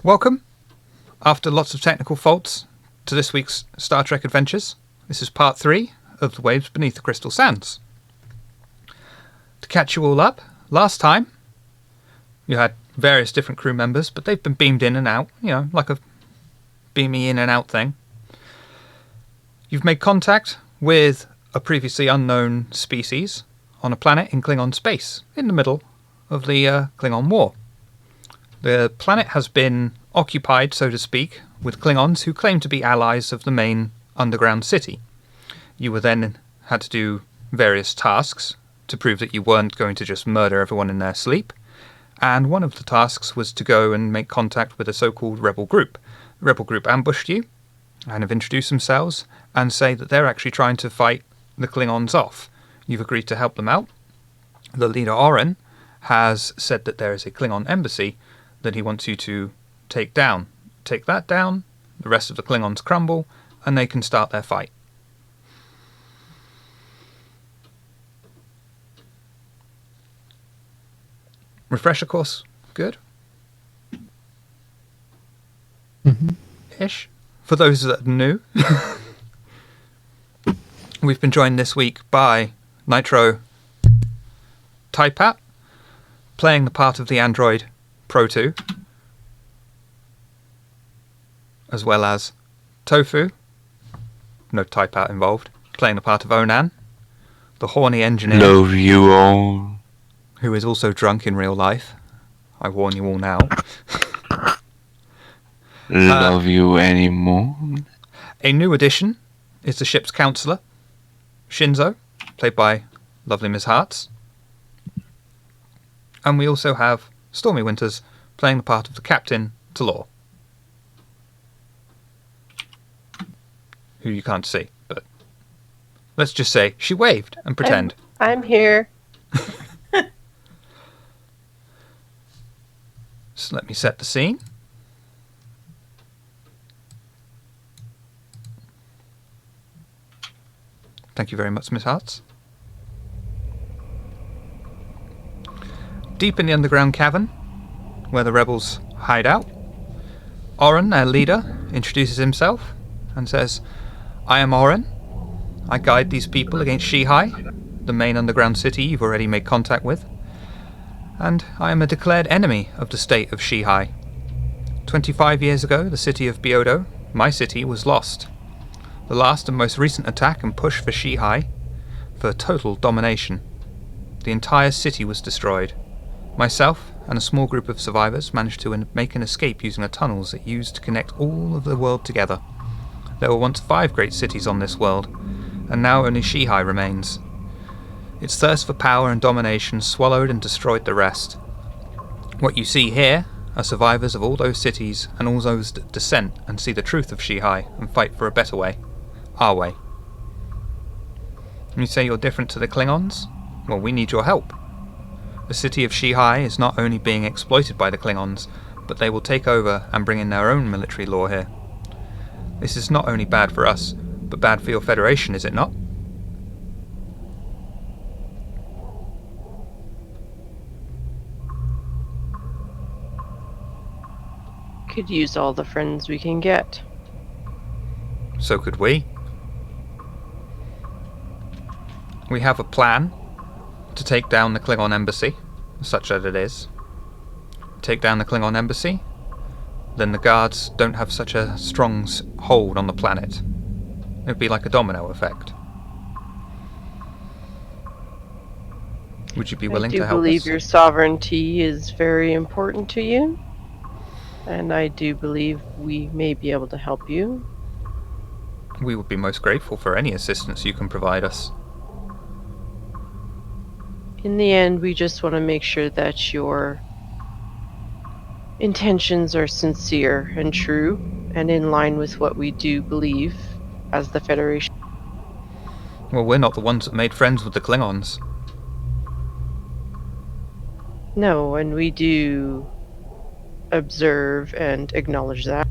Welcome, after lots of technical faults, to this week's Star Trek Adventures. This is part 3 of The Waves Beneath the Crystal Sands. To catch you all up, last time you had various different crew members, but they've been beamed in and out, like a beamy in and out thing. You've made contact with a previously unknown species on a planet in Klingon space, in the middle of the Klingon War. The planet has been occupied, so to speak, with Klingons who claim to be allies of the main underground city. You were then had to do various tasks to prove that you weren't going to just murder everyone in their sleep, and one of the tasks was to go and make contact with a so-called rebel group. The rebel group ambushed you and have introduced themselves and say that they're actually trying to fight the Klingons off. You've agreed to help them out. The leader, Oren, has said that there is a Klingon embassy that he wants you to take down. Take that down, the rest of the Klingons crumble, and they can start their fight. Refresher course, good? Ish. For those that are new, we've been joined this week by Nitro Taipat, playing the part of the android Pro 2, as well as Tofu, no Taipat involved, playing the part of Onan, the horny engineer. Love you all. Who is also drunk in real life. I warn you all now. Love you anymore. A new addition is the ship's counsellor, Shinzo, played by lovely Miss Hartz. And we also have Stormy Winters playing the part of the captain, Talor, who you can't see, but let's just say she waved and pretend. I'm here. So let me set the scene. Thank you very much, Miss Hartz. Deep in the underground cavern, where the rebels hide out, Oren, their leader, introduces himself and says, "I am Oren. I guide these people against Shihai, the main underground city you've already made contact with. And I am a declared enemy of the state of Shihai. 25 years ago, the city of Biodo, my city, was lost. The last and most recent attack and push for Shihai, for total domination. The entire city was destroyed. Myself and a small group of survivors managed to make an escape using the tunnels that used to connect all of the world together. There were once 5 great cities on this world, and now only Shihai remains. Its thirst for power and domination swallowed and destroyed the rest. What you see here are survivors of all those cities and all those that dissent and see the truth of Shihai and fight for a better way. Our way. You say you're different to the Klingons? Well, we need your help. The city of Shihai is not only being exploited by the Klingons, but they will take over and bring in their own military law here. This is not only bad for us, but bad for your Federation, is it not? Could use all the friends we can get. So could we. We have a plan to take down the Klingon embassy, such that it is. Take down the Klingon embassy, then the guards don't have such a strong hold on the planet. It would be like a domino effect. Would you be willing to help us? I do believe your sovereignty is very important to you, and I do believe we may be able to help you. We would be most grateful for any assistance you can provide us. In the end, we just want to make sure that your intentions are sincere and true, and in line with what we do believe as the Federation. Well, we're not the ones that made friends with the Klingons. No, and we do observe and acknowledge that.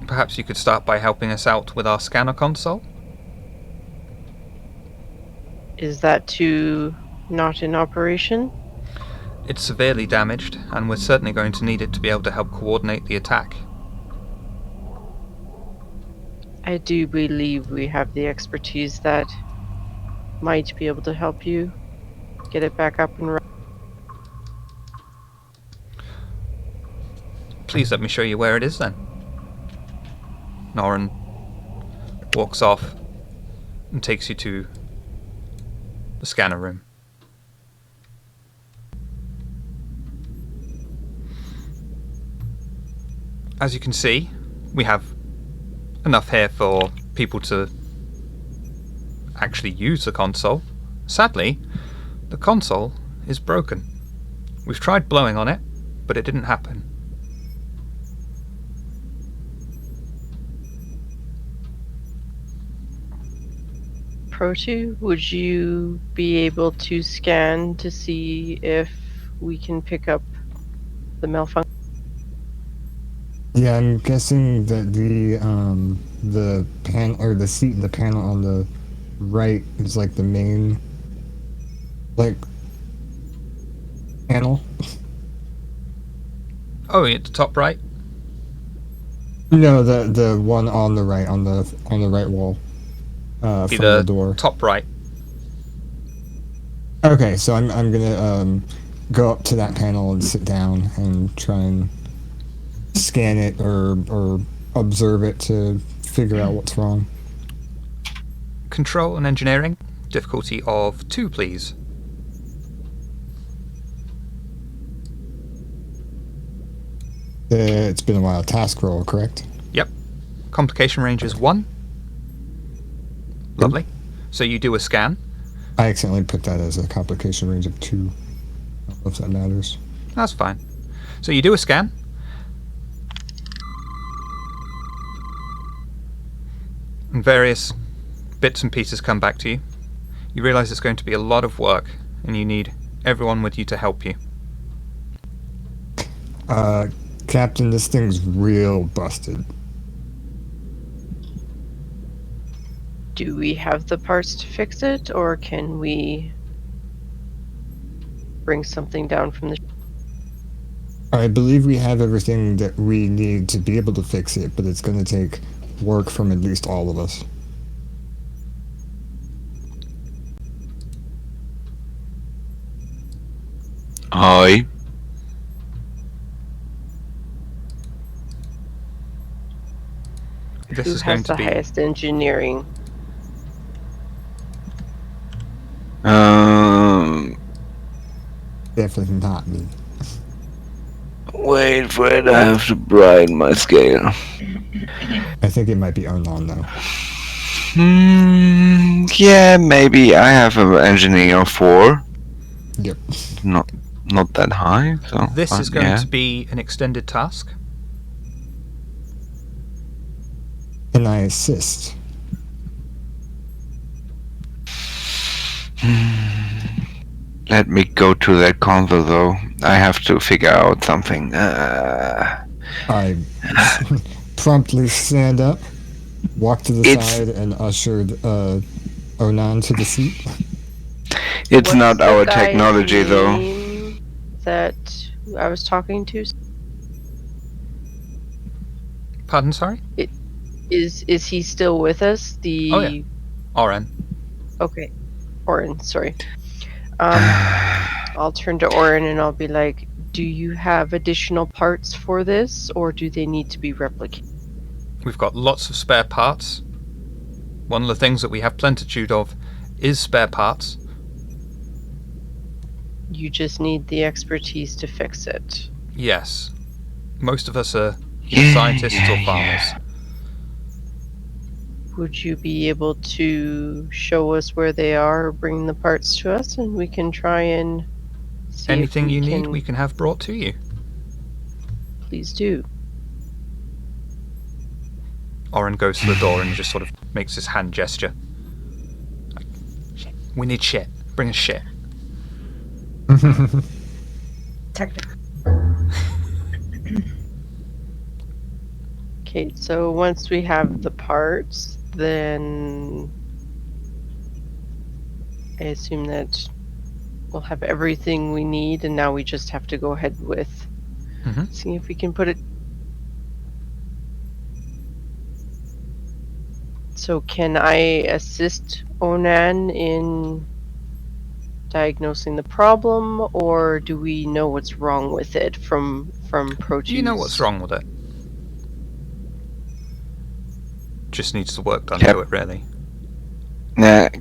Perhaps you could start by helping us out with our scanner console? Is that too not in operation? It's severely damaged, and we're certainly going to need it to be able to help coordinate the attack. I do believe we have the expertise that might be able to help you get it back up and running. Please let me show you where it is then. Norin walks off and takes you to the scanner room. As you can see, we have enough here for people to actually use the console. Sadly, the console is broken. We've tried blowing on it, but it didn't happen. Protu, would you be able to scan to see if we can pick up the malfunction? Yeah, I'm guessing that the pan or the seat, the panel on the right is like the main like panel. Oh, at the top right? No, the one on the right on the right wall Be from the the door. top right. Okay, so I'm gonna go up to that panel and sit down and try and scan it or observe it to figure out what's wrong. Control and engineering, difficulty of 2, please. It's been a while. Task roll, correct? Yep. Complication range is 1. Lovely. So you do a scan. I accidentally put that as a complication range of 2. I don't know if that matters. That's fine. So you do a scan. And various bits and pieces come back to you. You realise it's going to be a lot of work, and you need everyone with you to help you. Captain, this thing's real busted. Do we have the parts to fix it, or can we bring something down from the... I believe we have everything that we need to be able to fix it, but it's going to take work from at least all of us. Aye. This Who is going has to the be highest engineering? Definitely not me. Wait for it, I have to brighten my scale. I think it might be Onan, though. Yeah, maybe I have an engineer of 4. Yep. Not that high, so... This but is going yeah. to be an extended task. Can I assist? Let me go to that console, though. I have to figure out something. I promptly stand up, walk to the side, and ushered Onan to the seat. It's What's not the our guy's technology, though. name that I was talking to? Pardon, sorry? Is he still with us? The Oh, yeah. Oren. Okay, Orin. Sorry. I'll turn to Orin and I'll be like, "Do you have additional parts for this, or do they need to be replicated?" We've got lots of spare parts. One of the things that we have plenitude of is spare parts. You just need the expertise to fix it. Yes. Most of us are Yeah, scientists or yeah, farmers. yeah. Would you be able to show us where they are, or bring the parts to us, and we can try and see Anything if we you need, can... we can have brought to you. Please do. Oren goes to the door and just sort of makes his hand gesture. Like, shit. We need shit. Bring us shit. Technically. Okay, so once we have the parts, then I assume that we'll have everything we need, and now we just have to go ahead with seeing if we can put it. So can I assist Onan in diagnosing the problem, or do we know what's wrong with it from Proteus? Do you know what's wrong with it? Just needs the work done Yep. to it, really.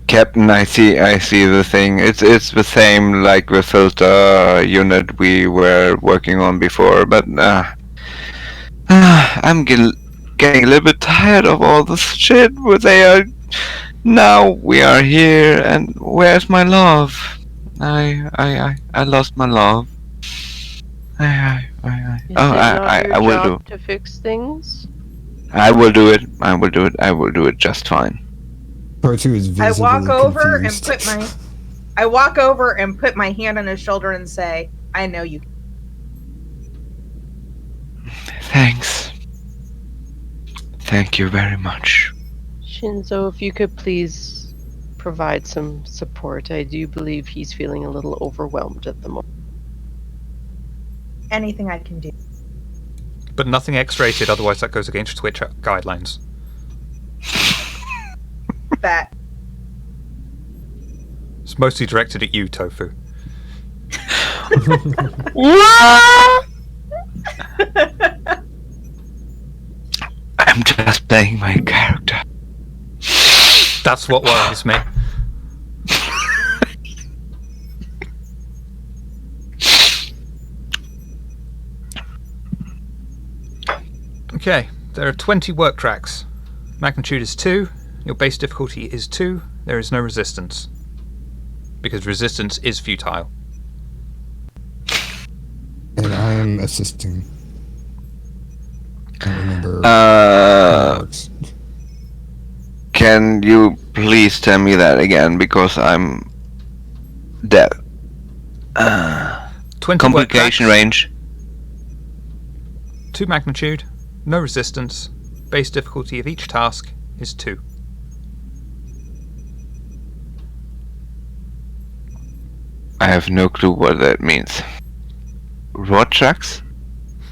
Captain, I see the thing. It's the same like the filter unit we were working on before, but I'm getting a little bit tired of all this shit. Where they are now, we are here, and where's my love? I lost my love. Is it not your I will do. job to fix things? I will do it. I will do it. I will do it just fine. Pro2 is visibly I walk over confused. and put my hand on his shoulder and say, "I know you." Thanks. Thank you very much. Shinzo, if you could please provide some support. I do believe he's feeling a little overwhelmed at the moment. Anything I can do. But nothing X-rated, otherwise that goes against Twitch guidelines. That. It's mostly directed at you, Tofu. I'm just playing my character. That's what worries me. Okay, there are 20 work tracks. Magnitude is 2. Your base difficulty is 2. There is no resistance. Because resistance is futile. And I am assisting. I don't remember. Uh, how it works. Can you please tell me that again, because I'm dead. 20 Complication work tracks, range. 2 magnitude, no resistance. Base difficulty of each task is 2. I have no clue what that means. Rod tracks?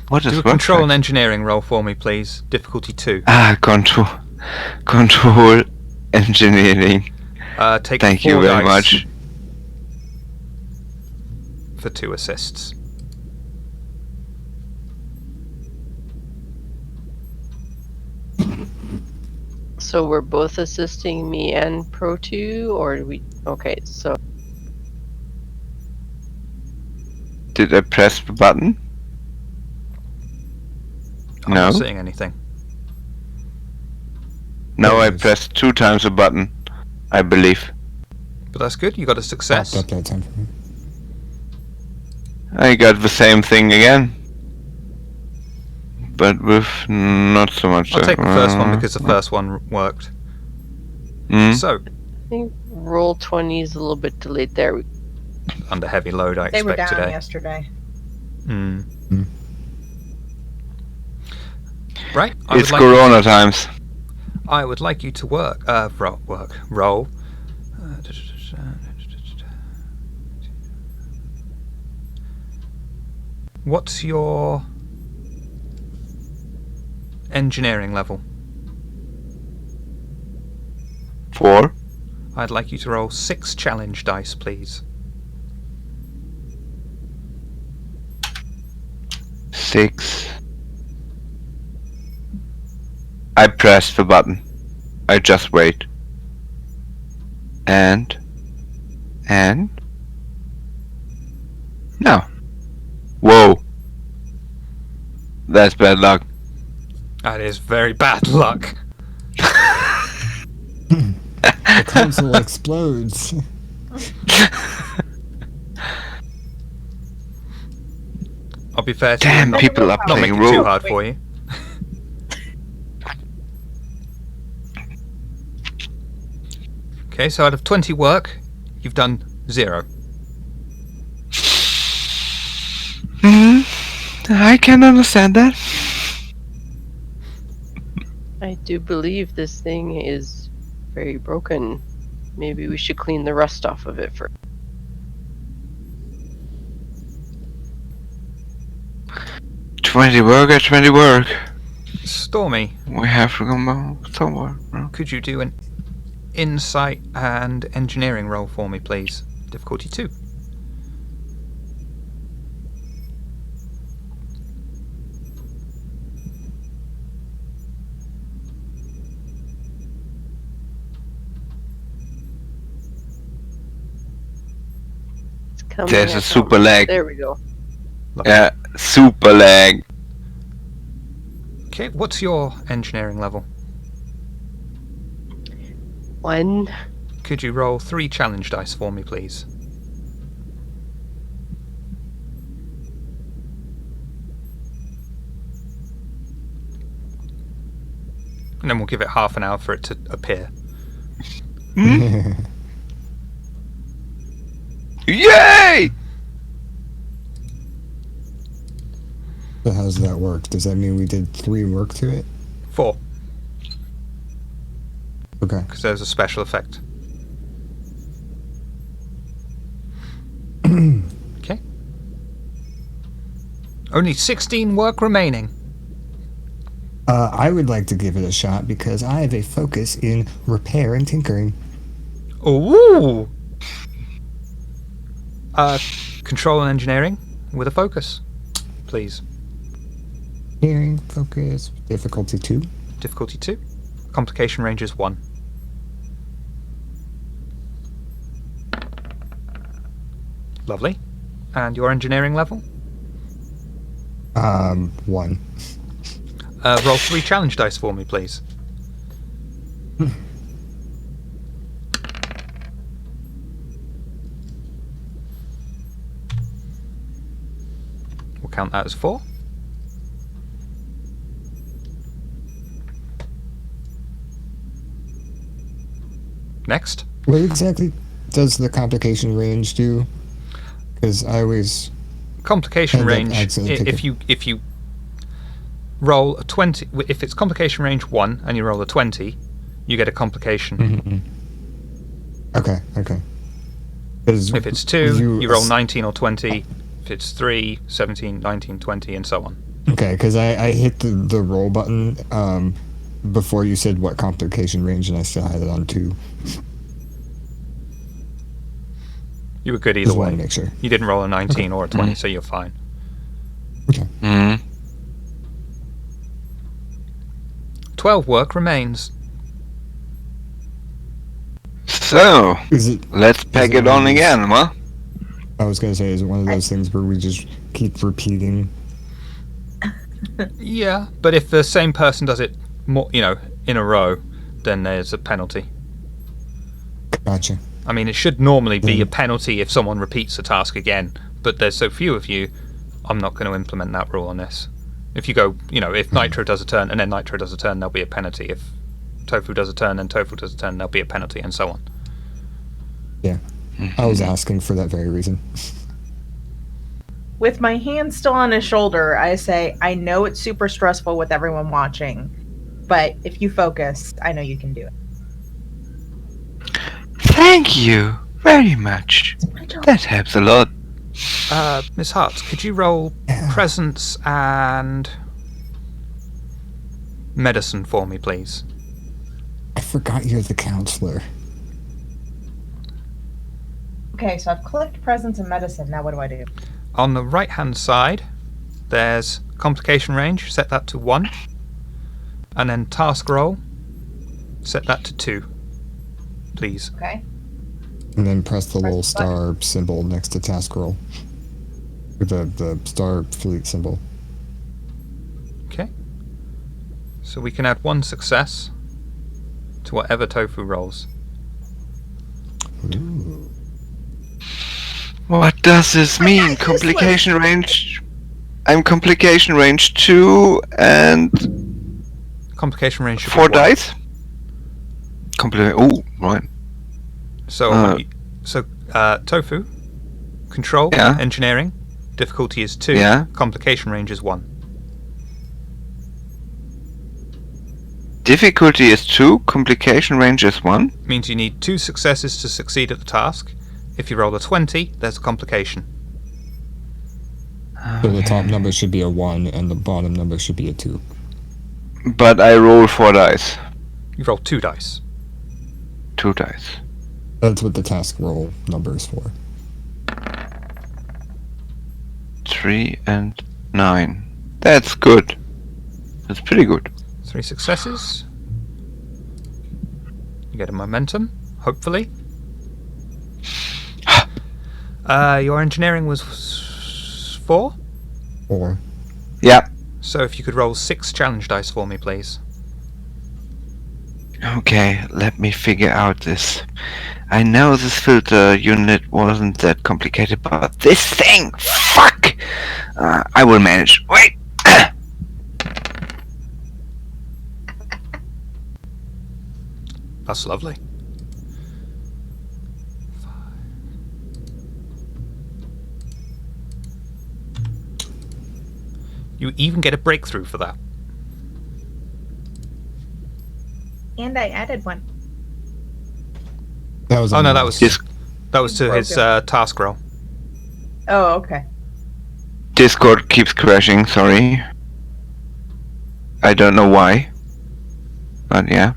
What is Do a rod control track? and engineering roll for me, please. Difficulty 2. Control engineering. Take Thank 4 you very dice much. for 2 assists. So we're both assisting me and Pro2, or do we? Okay, so Did I press the button? I'm No. not seeing anything. No, I Yes. pressed 2 times the button, I believe. But that's good, you got a success. Popped up that time for me. I got the same thing again. But with not so much. I'll take the first one because the first one worked. Mm. So, I think roll 20 is a little bit delayed there. under heavy load, I They were expect down today. yesterday. Hmm. Hmm. Right, It's Corona times. I would like you to roll. What's your engineering level? 4. I'd like you to roll 6 challenge dice, please. 6. I press the button. I just wait. And no. Whoa. That's bad luck. That is very bad luck. The console explodes. I'll be fair to you, Damn, not, people are not playing making it too role. hard for you. Okay, so out of 20 work, you've done 0. I can understand that. I do believe this thing is very broken. Maybe we should clean the rust off of it first. 20 work at 20 work. Stormy, We have to go somewhere. No? could you do an insight and engineering roll for me, please? Difficulty 2. It's coming. There's I a super found it. lag. There we go. Yeah, super lag. Okay, what's your engineering level? 1. Could you roll 3 challenge dice for me, please? And then we'll give it half an hour for it to appear. Yay! So how does that work? Does that mean we did 3 work to it? 4, Okay. because there's a special effect. Okay. Only 16 work remaining. I would like to give it a shot because I have a focus in repair and tinkering. Ooh! Control and engineering with a focus, please. Hearing, focus, difficulty 2. Difficulty 2. Complication range is 1. Lovely. And your engineering level? 1. Roll 3 challenge dice for me, please. We'll count that as 4. Next. What exactly does the complication range do? Because I always... Complication And then range, accidentally if you roll a 20, if it's complication range 1 and you roll a 20, you get a complication. Mm-hmm. Okay. 'Cause If it's 2, you roll ass- 19 or 20. If it's 3, 17, 19, 20, and so on. Okay, because I hit the roll button before you said what complication range, and I still had it on 2. You were good either Just want way. to make sure. You didn't roll a 19 Okay. or a 20, so you're fine. Okay. 12 work remains. So, Is it? let's pack it it one on of these- again, huh? I was gonna say, is it one of those things where we just keep repeating? Yeah, but if the same person does it more, in a row, then there's a penalty. Gotcha. I mean, it should normally be Mm. a penalty if someone repeats the task again, but there's so few of you, I'm not going to implement that rule on this. If you go, if Nitro does a turn and then Nitro does a turn, there'll be a penalty. If Tofu does a turn and Tofu does a turn, there'll be a penalty, and so on. Yeah. I was asking for that very reason. With my hand still on his shoulder, I say, I know it's super stressful with everyone watching, but if you focus, I know you can do it. Thank you very much. It's my job. That helps a lot. Miss Hart, could you roll Yeah. presence and medicine for me, please? I forgot you're the counselor. Okay, so I've clicked presence and medicine. Now what do I do? On the right-hand side, there's complication range. Set that to 1. And then task roll. Set that to 2. Please. Okay. And then press the little Press the button. star symbol next to task roll. Or the star fleet symbol. Okay. So we can add 1 success to whatever Tofu rolls. Ooh. What does this mean? Complication range. I'm complication range 2 and Complication range should 4 be 1. dice. Oh, right. So, Tofu, control, Yeah. engineering, difficulty is 2, Yeah. complication range is 1. Difficulty is 2, complication range is 1. Means you need 2 successes to succeed at the task. If you roll a 20, there's a complication. So the top number should be a 1 and the bottom number should be a 2. But I roll 4 dice. You roll 2 dice. 2 dice. That's what the task roll number is for. 3 and 9. That's good. That's pretty good. 3 successes. You get a momentum, hopefully. Your engineering was 4? 4. Yeah. So if you could roll 6 challenge dice for me, please. Okay, let me figure out this. I know this filter unit wasn't that complicated, but this thing! Fuck! I will manage. Wait! That's lovely. 5. You even get a breakthrough for that. And I added one. That was Oh on no, the that list. was to his Broken. task roll. Oh, okay. Discord keeps crashing, sorry. I don't know why. But yeah.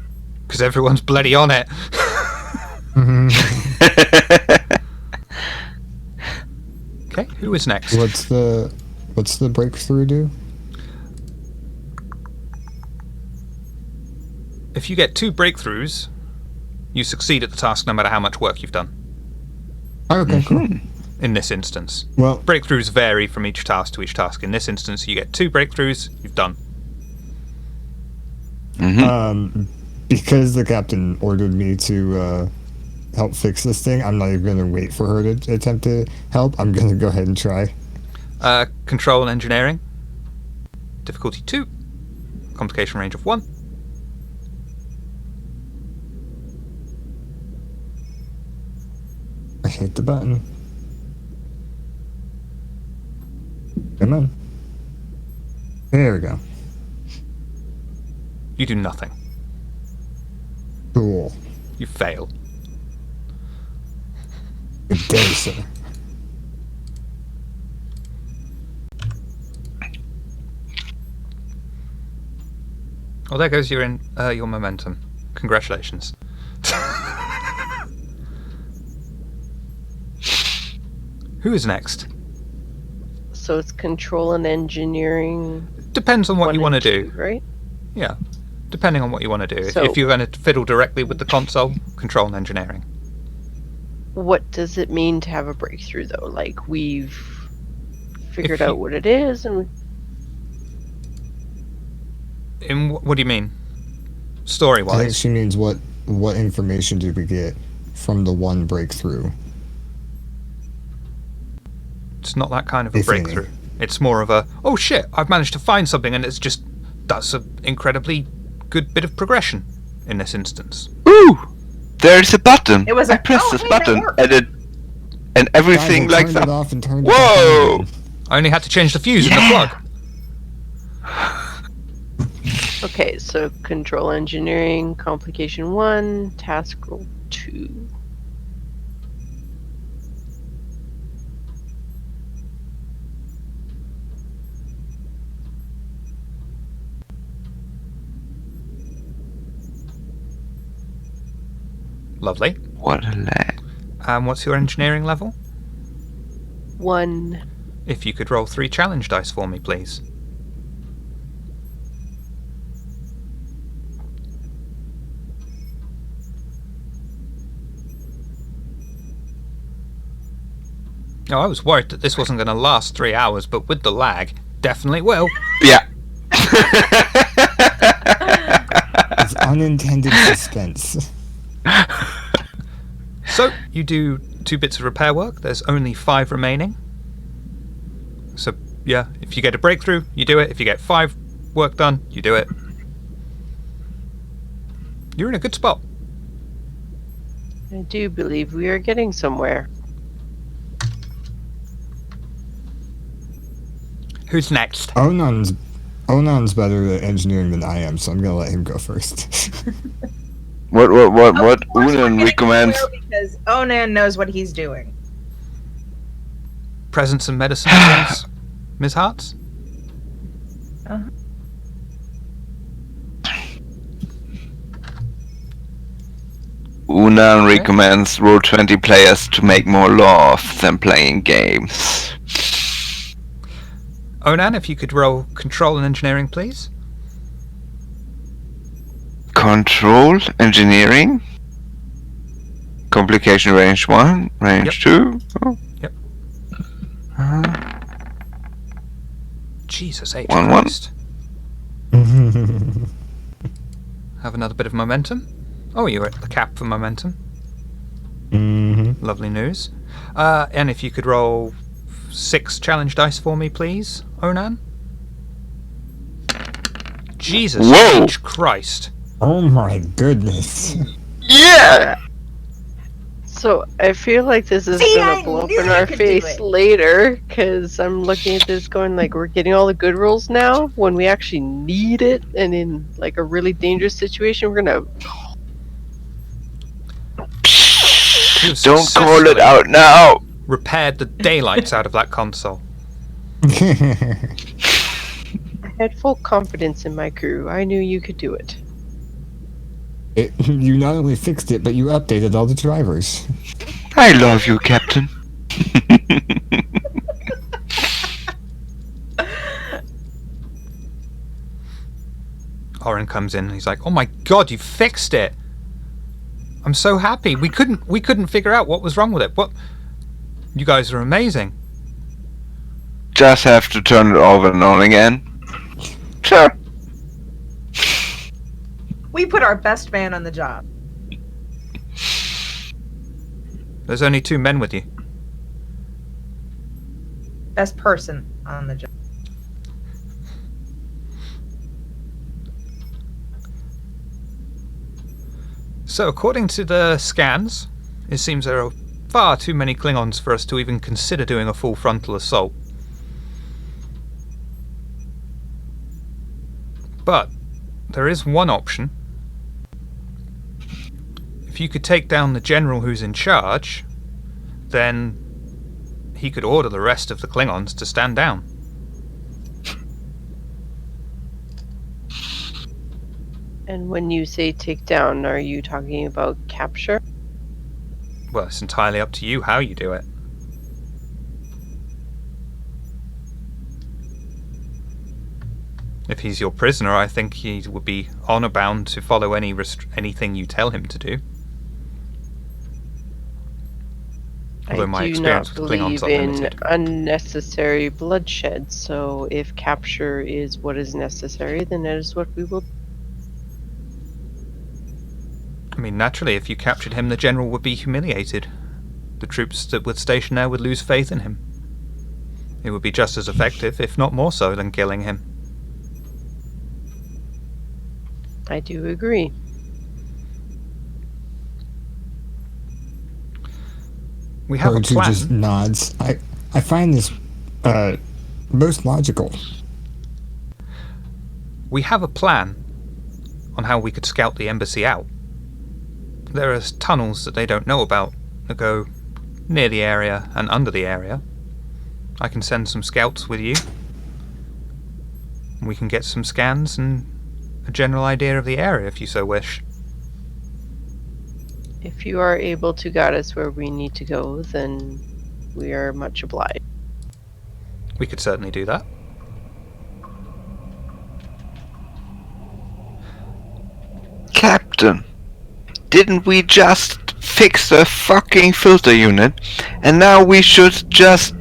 Because everyone's bloody on it. Mhm. Okay, who is next? What's the breakthrough do? If you get 2 breakthroughs, you succeed at the task no matter how much work you've done. Oh, okay, cool. In this instance. Well, Breakthroughs vary from each task to each task. In this instance, you get 2 breakthroughs, you've done. because the captain ordered me to help fix this thing, I'm not even going to wait for her to attempt to help. I'm going to go ahead and try. Control and engineering. Difficulty 2. Complication range of 1. I hit the button. Come on. There we go. You do nothing. Cool. You fail. Good day, sir. Oh, there goes your momentum. Congratulations. Who is next? So it's control and engineering. Depends on what 1 you want to and 2, do. right? Yeah, depending on what you want to do. So- If you're going to fiddle directly with the console, control and engineering. What does it mean to have a breakthrough, though? Like, we've figured If you- out what it is, and What do you mean? I think Story-wise? she means what information did we get from the one breakthrough? It's not that kind of a If any. breakthrough. It's more of a, oh shit, I've managed to find something, and that's an incredibly good bit of progression in this instance. Ooh! There's a button! It was I a- pressed oh, this wait, that button worked. and everything Guys, I like turned that. it off and turned it Whoa! back on. I only had to change the fuse in the Yeah. plug. okay, so control engineering, complication 1, task roll 2. Lovely. What a lag. What's your engineering level? 1. If you could roll 3 challenge dice for me, please. Oh, I was worried that this wasn't going to last 3 hours, but with the lag, definitely will. Yeah. It's unintended suspense. So, you do 2 bits of repair work. There's only 5 remaining. So, yeah, if you get a breakthrough, you do it. If you get 5 work done, you do it. You're in a good spot. I do believe we are getting somewhere. Who's next? Onan's better at engineering than I am, so I'm gonna let him go first. What Of course we're Unan getting recommends? somewhere because Onan knows what he's doing. Presents and medicine, please. Ms. Hartz? Uh-huh. Unan recommends Roll20 players to make more love than playing games. Onan, if you could roll control and engineering, please. Control engineering. Complication range 1, range 2. Oh. Yep. Jesus H. 1-1. Christ. Have another bit of momentum. Oh, you're at the cap for momentum. Mm-hmm. Lovely news. And if you could roll 6 challenge dice for me, please, Onan. Jesus Whoa. H. Christ. Oh my goodness. Yeah! So I feel like this is See, gonna I blow up knew in you our could do face it. later, because I'm looking at this going like, we're getting all the good rolls now, when we actually need it, and in like a really dangerous situation, we're gonna... You've Don't call it successfully out now! repaired the daylights out of that console. I had full confidence in my crew. I knew you could do it. You not only fixed it, but you updated all the drivers. I love you, Captain. Oren comes in and he's like, "Oh my god, you fixed it! I'm so happy. We couldn't figure out what was wrong with it. What? You guys are amazing." Just have to turn it off and on again. Sure. We put our best man on the job. There's only 2 men with you. Best person on the job. So, according to the scans, it seems there are far too many Klingons for us to even consider doing a full frontal assault. But there is one option. If you could take down the general who's in charge, then he could order the rest of the Klingons to stand down. And when you say take down, are you talking about capture? Well, it's entirely up to you how you do it. If he's your prisoner, I think he would be honor bound to follow anything you tell him to do. Although my I do experience not with Klingons believe are in limited. unnecessary bloodshed, so if capture is what is necessary, then that is what we will. I mean, naturally, if you captured him, the general would be humiliated. The troops that were stationed there would lose faith in him. It would be just as effective, if not more so, than killing him. I do agree. We have a Or two plan. just nods. I find this most logical. We have a plan on how we could scout the embassy out. There are tunnels that they don't know about that go near the area and under the area. I can send some scouts with you. We can get some scans and a general idea of the area if you so wish. If you are able to guide us where we need to go, then we are much obliged. We could certainly do that. Captain, didn't we just fix the fucking filter unit? And now we should just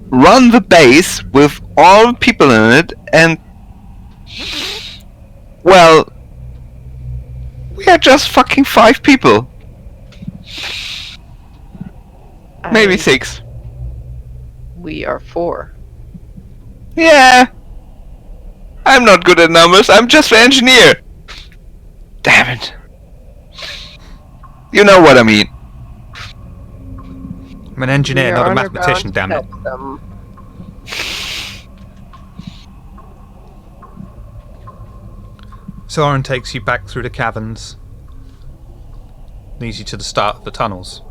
run the base with all people in it and... Well... We are just fucking 5 people. Maybe I- 6. We are 4. Yeah. I'm not good at numbers, I'm just the engineer. Damn it. You know what I mean. I'm an engineer, We not are a on our mathematician, ground damn to it. help them. Soren takes you back through the caverns, leads you to the start of the tunnels.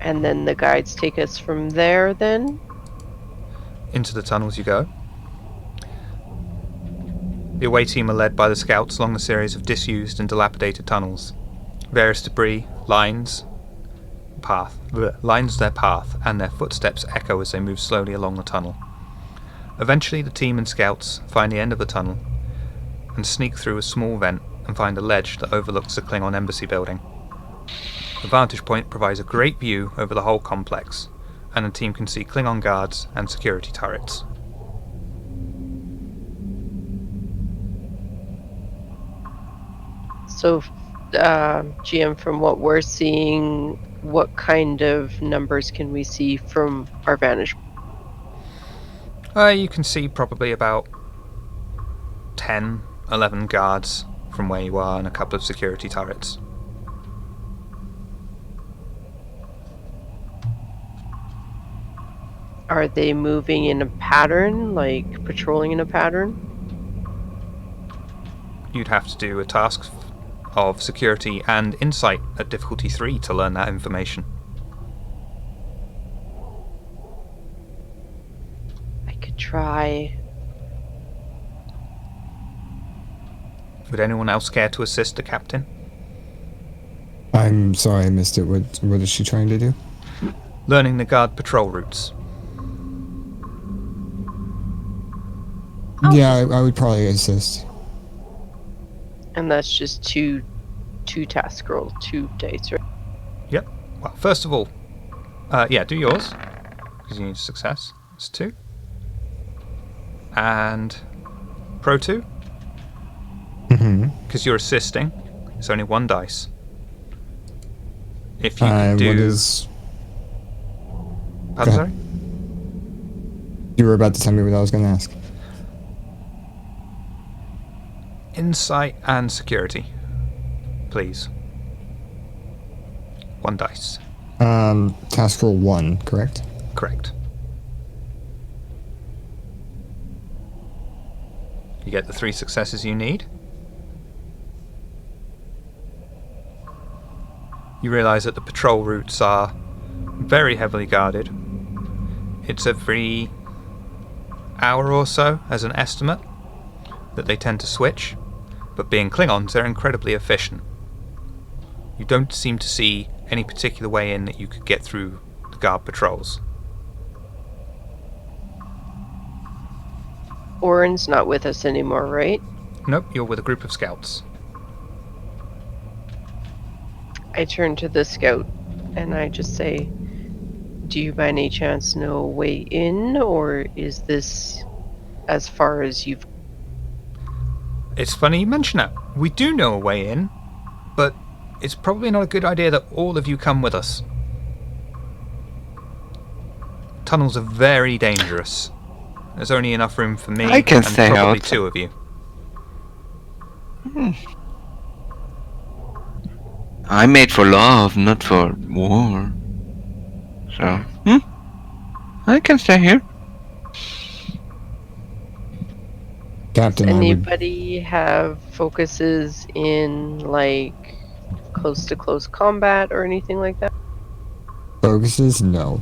And then the guides take us from there then? Into the tunnels you go. The away team are led by the scouts along a series of disused and dilapidated tunnels. Various debris lines their path, and their footsteps echo as they move slowly along the tunnel. Eventually the team and scouts find the end of the tunnel and sneak through a small vent and find a ledge that overlooks the Klingon embassy building. The vantage point provides a great view over the whole complex, and the team can see Klingon guards and security turrets. So, GM, from what we're seeing, what kind of numbers can we see from our vantage point? You can see probably about 10, 11 guards from where you are and a couple of security turrets. Are they moving in a pattern, like patrolling in a pattern? You'd have to do a task of security and insight at difficulty 3 to learn that information. I could try. Would anyone else care to assist the captain? I'm sorry I missed it. What is she trying to do? Learning the guard patrol routes. Yeah, I would probably assist. And that's just two task rolls, 2 dice, right? Yep. Well, first of all, do yours, because you need success. It's 2. And Pro 2, Mm-hmm. because you're assisting, it's only 1 dice. If you can do... What is... Pardon, Go sorry? You were about to tell me what I was going to ask. Insight and security, please. 1 dice. Task roll 1, correct? Correct. You get the 3 successes you need. You realise that the patrol routes are very heavily guarded. It's every hour or so, as an estimate, that they tend to switch, but being Klingons, they're incredibly efficient. You don't seem to see any particular way in that you could get through the guard patrols. Oren's not with us anymore, right? Nope, you're with a group of scouts. I turn to the scout and I just say, do you by any chance know a way in, or is this as far as you've... It's funny you mention that. We do know a way in, but it's probably not a good idea that all of you come with us. Tunnels are very dangerous. There's only enough room for me I can and stay probably out. 2 of you. I'm made for love, not for war. So, I can stay here. Captain, I would... Anybody have focuses in, like, close-to-close combat or anything like that? Focuses? No.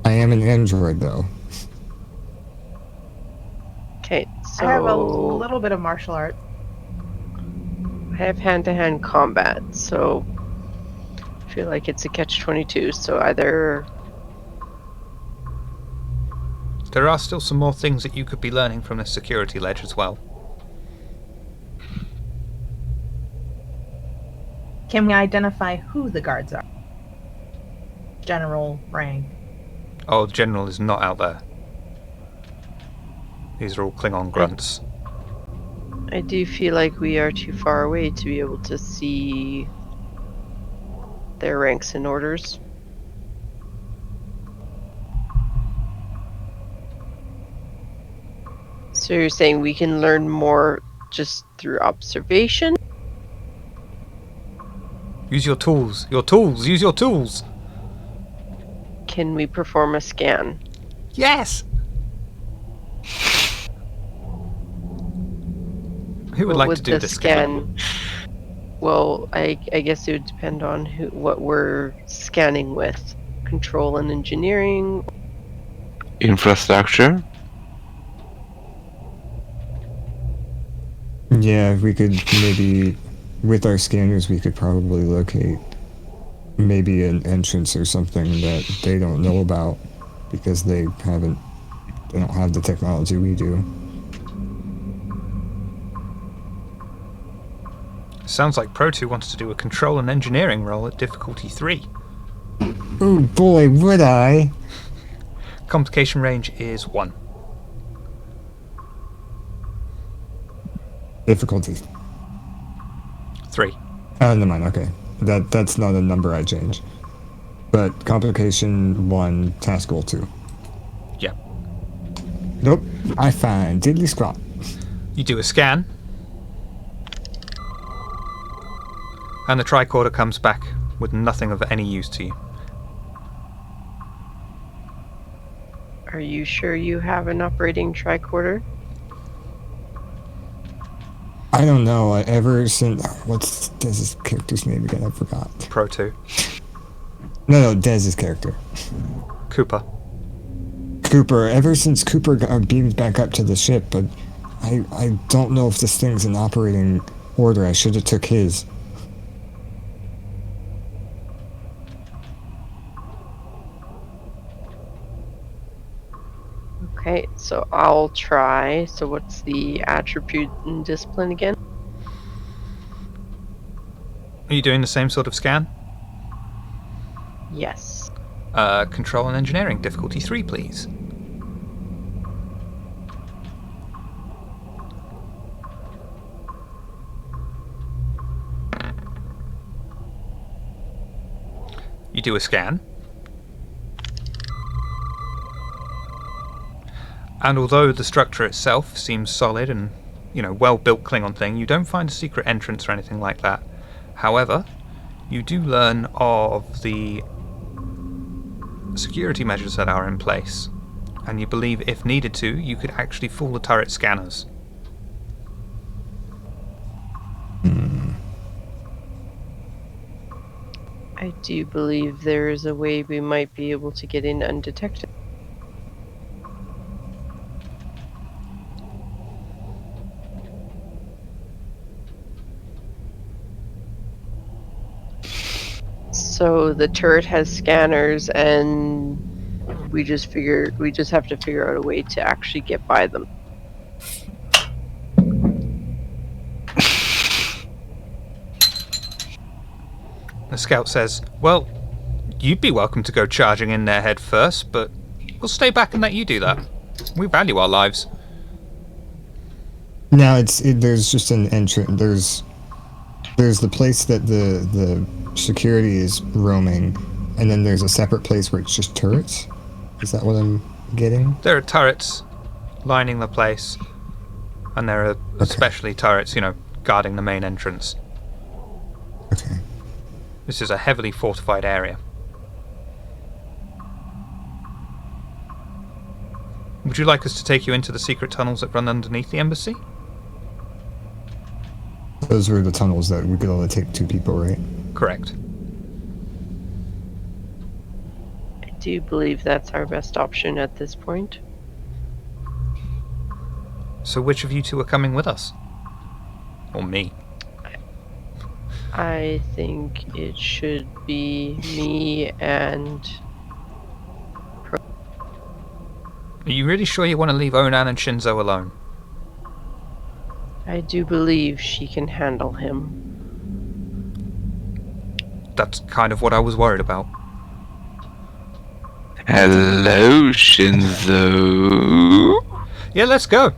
I am an android, though. Okay, so... I have a little bit of martial art. I have hand-to-hand combat, so... I feel like it's a catch-22, so either... There are still some more things that you could be learning from this security ledge as well. Can we identify who the guards are? General rank. Oh, the general is not out there. These are all Klingon grunts. I do feel like we are too far away to be able to see their ranks and orders. So you're saying we can learn more just through observation? Use your tools. Your tools. Use your tools. Can we perform a scan? Yes. Who would What like to do the this scan? Well, I guess it would depend on what we're scanning with. Control and engineering. Infrastructure? Yeah, we could maybe, with our scanners, we could probably locate maybe an entrance or something that they don't know about because they don't have the technology we do. Sounds like Pro 2 wants to do a control and engineering roll at difficulty 3. Oh boy, would I! Complication range is 1. Difficulty. 3. Oh, never mind, okay. That's not a number I change. But complication 1, task goal 2. Yeah. Nope, I find diddly squat. You do a scan. And the tricorder comes back with nothing of any use to you. Are you sure you have an operating tricorder? I don't know, ever since... What's Dez's character's name again? I forgot. Pro 2. No, Dez's character. Cooper. Cooper, ever since Cooper got beamed back up to the ship, but I don't know if this thing's in operating order. I should have took his. Okay, so I'll try. So what's the attribute and discipline again? Are you doing the same sort of scan? Yes. Control and engineering, difficulty 3, please. You do a scan. And although the structure itself seems solid and, well-built Klingon thing, you don't find a secret entrance or anything like that. However, you do learn of the security measures that are in place, and you believe if needed to, you could actually fool the turret scanners. I do believe there is a way we might be able to get in undetected. So the turret has scanners, and we just have to figure out a way to actually get by them. The scout says, well, you'd be welcome to go charging in there head first, but we'll stay back and let you do that. We value our lives. Now there's just an entrance. There's the place that the security is roaming, and then there's a separate place where it's just turrets. Is that what I'm getting? There are turrets lining the place, and there are especially turrets, guarding the main entrance. Okay. This is a heavily fortified area. Would you like us to take you into the secret tunnels that run underneath the embassy? Those were the tunnels that we could only take 2 people, right? Correct. I do believe that's our best option at this point. So which of you two are coming with us? Or me? I think it should be me and... Are you really sure you want to leave Onan and Shinzo alone? I do believe she can handle him. That's kind of what I was worried about. Hello, Shinzo. Yeah, let's go.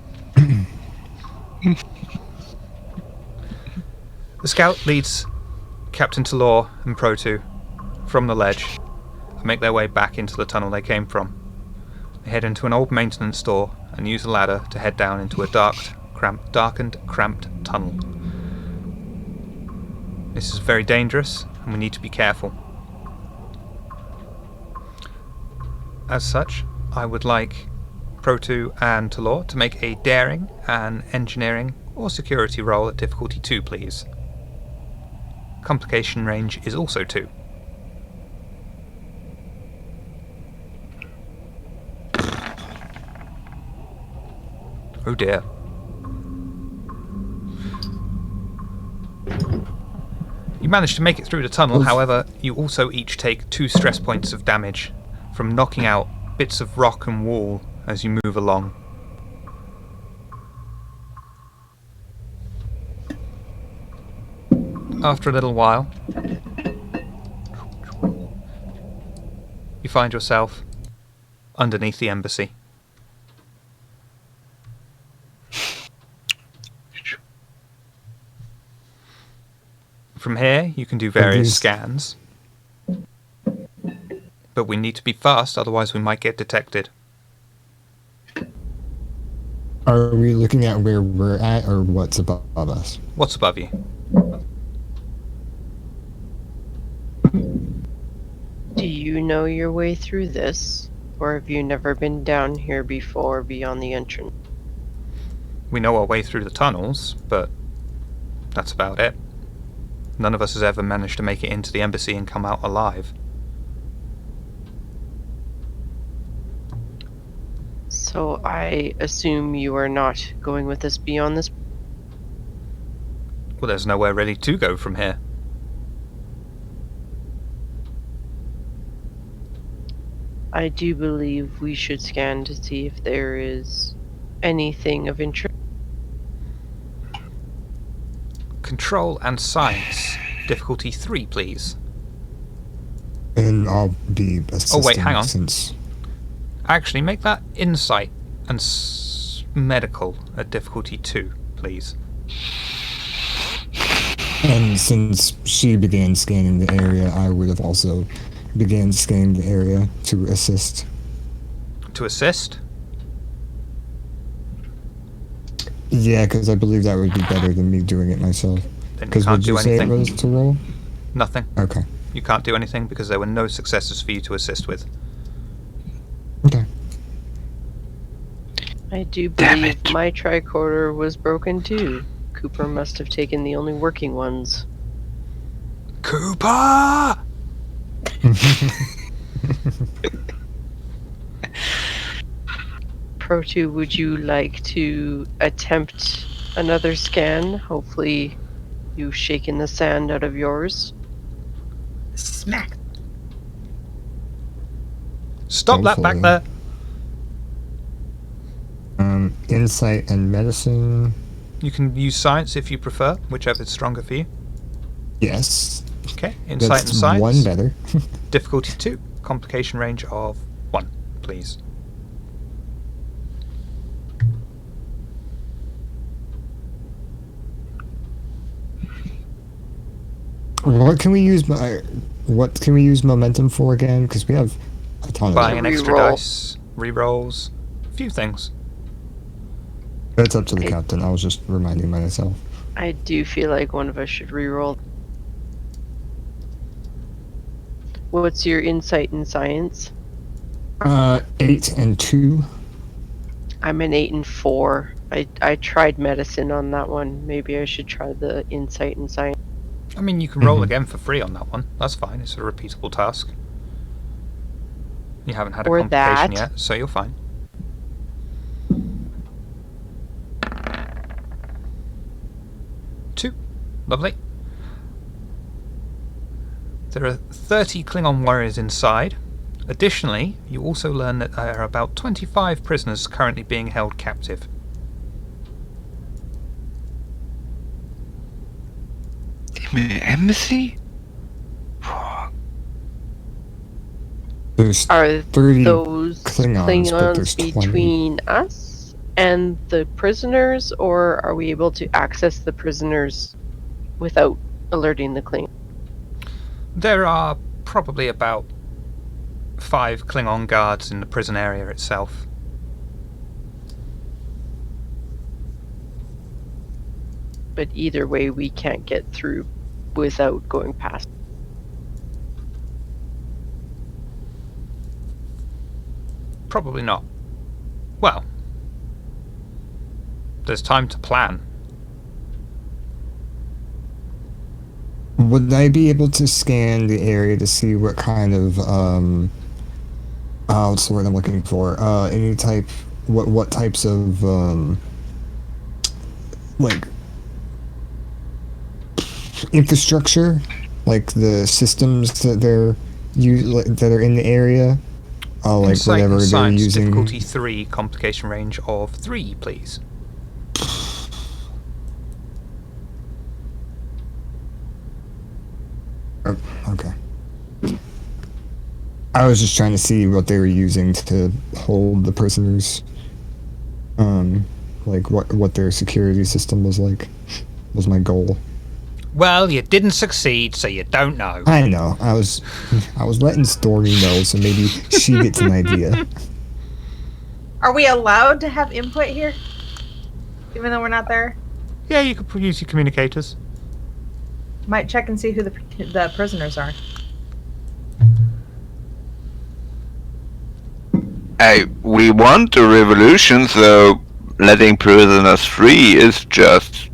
The scout leads Captain Talor and Pro 2 from the ledge and make their way back into the tunnel they came from. They head into an old maintenance store and use a ladder to head down into a darkened, cramped tunnel. This is very dangerous and we need to be careful. As such, I would like Pro 2 and Talor to make a daring and engineering or security roll at difficulty 2, please. Complication range is also 2. Oh dear. You managed to make it through the tunnel, however, you also each take 2 stress points of damage from knocking out bits of rock and wall as you move along. After a little while, you find yourself underneath the embassy. From here, you can do various scans. But we need to be fast, otherwise we might get detected. Are we looking at where we're at or what's above us? What's above you? Do you know your way through this? Or have you never been down here before beyond the entrance? We know our way through the tunnels, but that's about it. None of us has ever managed to make it into the embassy and come out alive. So I assume you are not going with us beyond this. Well, there's nowhere really to go from here. I do believe we should scan to see if there is anything of interest. Control and science. Difficulty 3, please. And I'll be assisting. Oh, wait, hang on. Since Actually, make that insight and medical at difficulty 2, please. And since she began scanning the area, I would have also began scanning the area to assist. To assist? Yeah, because I believe that would be better than me doing it myself. Then you Because can't would do you say it anything. was to roll? Nothing. Okay. You can't do anything because there were no successes for you to assist with. Okay. I do Damn believe it. my tricorder was broken too. Cooper must have taken the only working ones. Cooper! Pro2, would you like to attempt another scan? Hopefully you've shaken the sand out of yours. Smack. Stop that back Hopefully. there! Insight and medicine. You can use science if you prefer, whichever is stronger for you. Yes. Okay, insight That's and science. one better. Difficulty 2. Complication range of 1, please. What can we use? What can we use momentum for again? Because we have a ton of Buying it. an extra Reroll. dice, rerolls, a few things. That's up to the Hey. captain. I was just reminding myself. I do feel like one of us should reroll. What's your insight in science? 8 and 2. I'm an 8 and 4. I tried medicine on that one. Maybe I should try the insight in science. I mean, you can roll Mhm. again for free on that one. That's fine. It's a repeatable task. You haven't had a Or complication that. yet, so you're fine. Two. Lovely. There are 30 Klingon warriors inside. Additionally, you also learn that there are about 25 prisoners currently being held captive. Embassy? There's Are 30 those Klingons, but there's 20. between us and the prisoners, or are we able to access the prisoners without alerting the Klingon? There are probably about 5 Klingon guards in the prison area itself. But either way, we can't get through without going past. Probably not. Well, there's time to plan. Would I be able to scan the area to see what kind of what's the word I'm looking for? Any type, what types of like infrastructure, like the systems that that are in the area, like Insight whatever and they're science using. difficulty 3, complication range of 3, please. Oh, okay. I was just trying to see what they were using to hold the prisoners. Like what their security system was like. Was my goal. Well, you didn't succeed, so you don't know. I know. I was letting Stormy know, so maybe she gets an idea. Are we allowed to have input here? Even though we're not there? Yeah, you could use your communicators. Might check and see who the prisoners are. Hey, we want a revolution, so letting prisoners free is just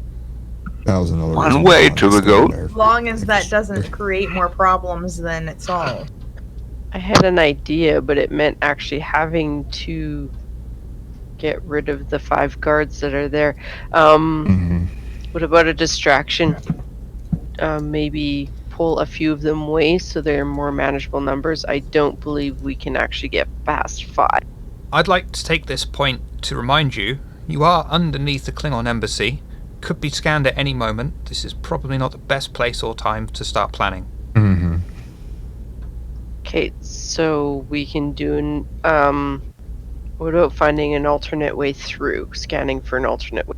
That was another one reason way why I to stayed go. there. As long as that doesn't create more problems than it solves. I had an idea, but it meant actually having to get rid of the 5 guards that are there. What about a distraction? Maybe pull a few of them away so they're more manageable numbers. I don't believe we can actually get past 5. I'd like to take this point to remind you, you are underneath the Klingon embassy. Could be scanned at any moment. This is probably not the best place or time to start planning. Mm-hmm. Okay, so we can do what about finding an alternate way through? Scanning for an alternate way.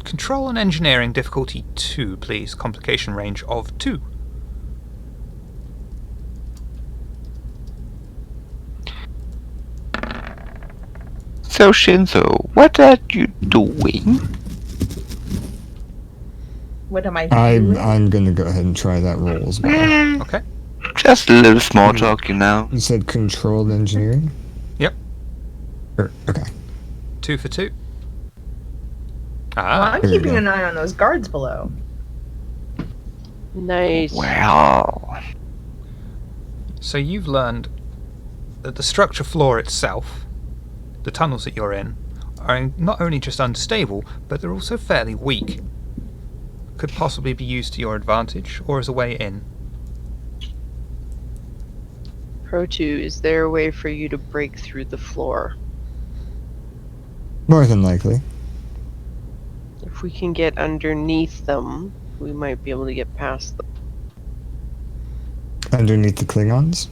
Control and engineering difficulty 2, please. Complication range of 2. So Shinzo, what are you doing? What am I doing? I'm gonna go ahead and try that roll as well. Okay. Just a little small talk, you know. You said controlled engineering? Yep. Okay. 2 for 2. Well, Ah, I'm There you keeping go. an eye on those guards below. Nice. Well, so you've learned that the structure floor itself, the tunnels that you're in, are not only just unstable, but they're also fairly weak. Could possibly be used to your advantage or as a way in. Pro 2, is there a way for you to break through the floor? More than likely. If we can get underneath them, we might be able to get past them. Underneath the Klingons?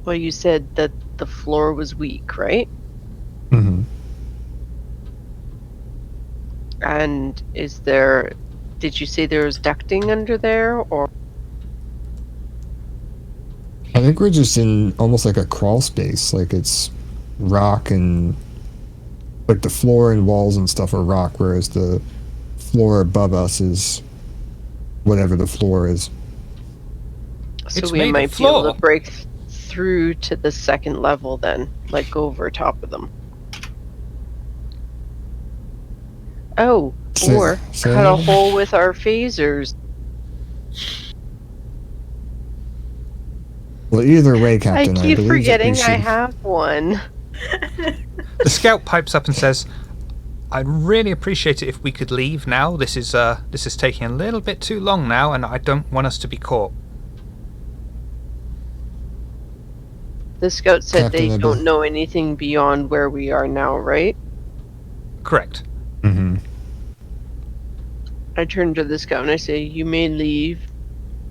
Well, you said that the floor was weak, right? Mm-hmm. And did you say there was ducting under there, or? I think we're just in almost like a crawl space. Like it's rock and like the floor and walls and stuff are rock, whereas the floor above us is whatever the floor is. So It's we made of might be able floor. to break through to the second level then, like go over top of them. Oh, or Say cut a that? hole with our phasers. Well, either way, Captain, I keep believe that we forgetting I should- have one. The scout pipes up and says, I'd really appreciate it if we could leave now. This is taking a little bit too long now, and I don't want us to be caught. The scout said Captain, they I don't know anything beyond where we are now, right? Correct. Mhm. I turn to the scout and I say, you may leave.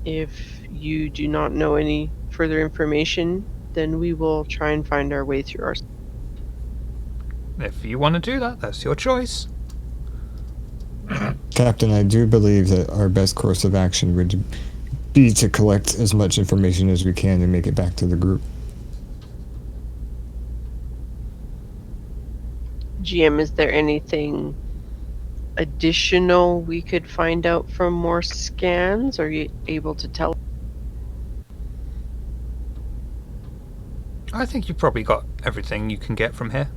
If you do not know any further information, then we will try and find our way through our... If you want to do that, that's your choice. Captain, I do believe that our best course of action would be to collect as much information as we can and make it back to the group. GM, is there anything additional we could find out from more scans? Are you able to tell? I think you've probably got everything you can get from here.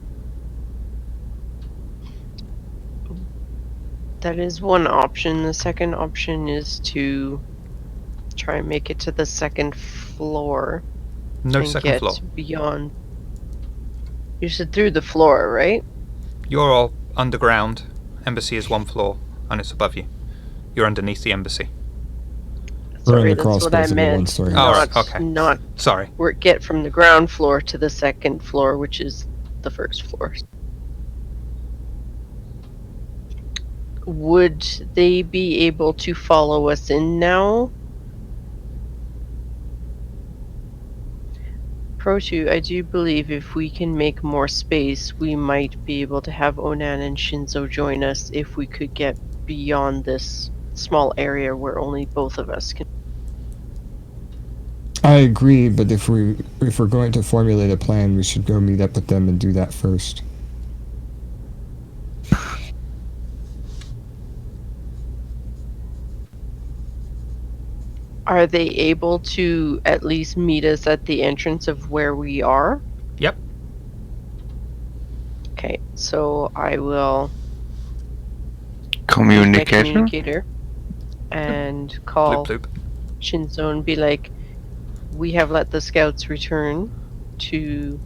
That is one option. The second option is to try and make it to the second floor No and second get floor. beyond. You said through the floor, right? You're all underground. Embassy is 1 floor, and it's above you. You're underneath the embassy. We're in Sorry, the that's what I crawlspace of a meant. one-story Oh, Not, right, okay. not Sorry. where get from the ground floor to the second floor, which is the first floor. Would they be able to follow us in now? Pro2, I do believe if we can make more space, we might be able to have Onan and Shinzo join us if we could get beyond this small area where only both of us can. I agree, but if we're going to formulate a plan, we should go meet up with them and do that first. Are they able to at least meet us at the entrance of where we are? Yep. Okay, so I will use my Communicator? communicator and call Bloop bloop. Shinzo and be like, we have let the scouts return to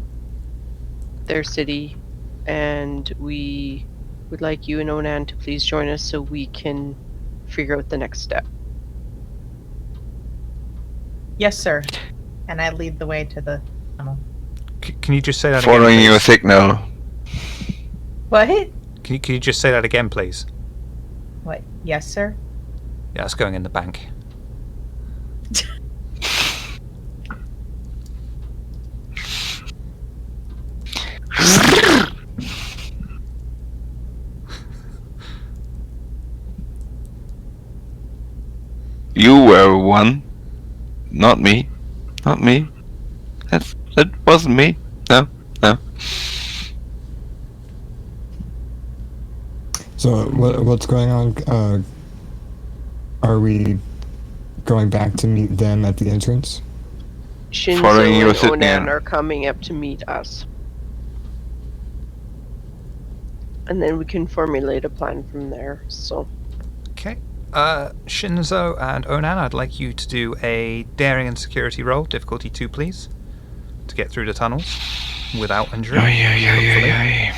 their city, and we would like you and Onan to please join us so we can figure out the next step. Yes, sir. And I lead the way to the tunnel. Can you just say that Following again, your please? signal. What? Can you just say that again, please? What? Yes, sir. Yeah, that's going in the bank. You were one. Not me. Not me. That wasn't me. No. So what's going on? Are we going back to meet them at the entrance? Shinzo Following your and signal. Onan are coming up to meet us. And then we can formulate a plan from there, so... Okay. Shinzo and Onan, I'd like you to do a daring and security roll, difficulty 2, please, to get through the tunnels without injury. hopefully.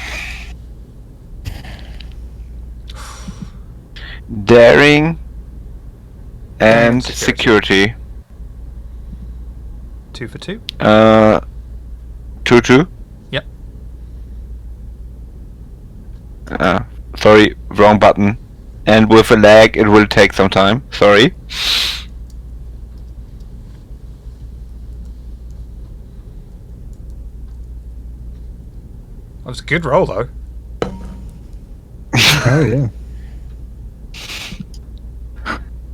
Daring Daring and security. 2 for 2. 2-2. Yep. Sorry, wrong button. And with a lag, it will take some time. Sorry. That was a good roll, though. Oh yeah.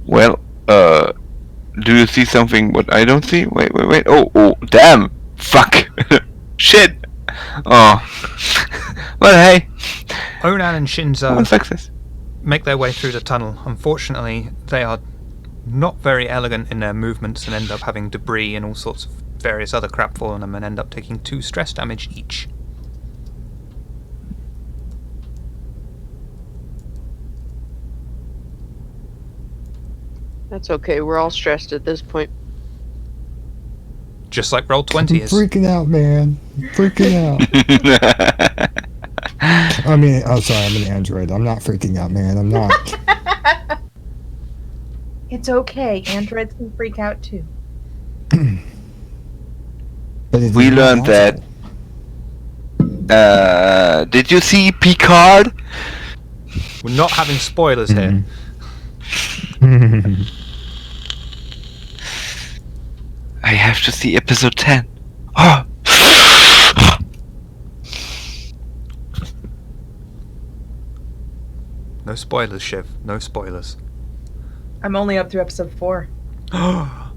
Well, do you see something what I don't see? Wait. Oh, damn! Fuck! Shit! Oh. Well, hey. Onan and One Shinzo success. make their way through the tunnel. Unfortunately, they are not very elegant in their movements and end up having debris and all sorts of various other crap fall on them and end up taking 2 stress damage each. That's okay, we're all stressed at this point. Just like roll 20 I'm is. freaking out, man. I'm freaking out. I mean, oh, sorry, I'm an android. I'm not freaking out, man. I'm not. It's okay. Androids can freak out too. But it's We not learned that. possible. Did you see Picard? We're not having spoilers here. I have to see episode 10. Oh! No spoilers, Shiv. No spoilers. I'm only up through episode 4. I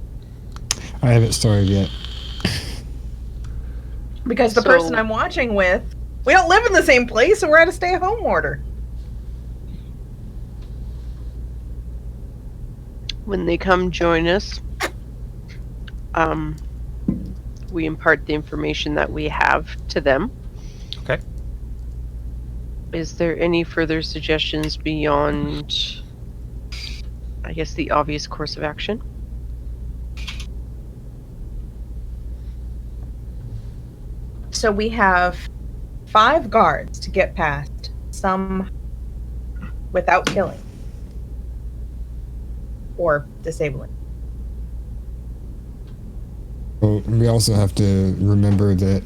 haven't started yet. Because the So- person I'm watching with, we don't live in the same place, and we're at a stay-at-home order. When they come join us, we impart the information that we have to them. Okay. Is there any further suggestions beyond, I guess, the obvious course of action? So we have 5 guards to get past, some without killing or disabling. Well, we also have to remember that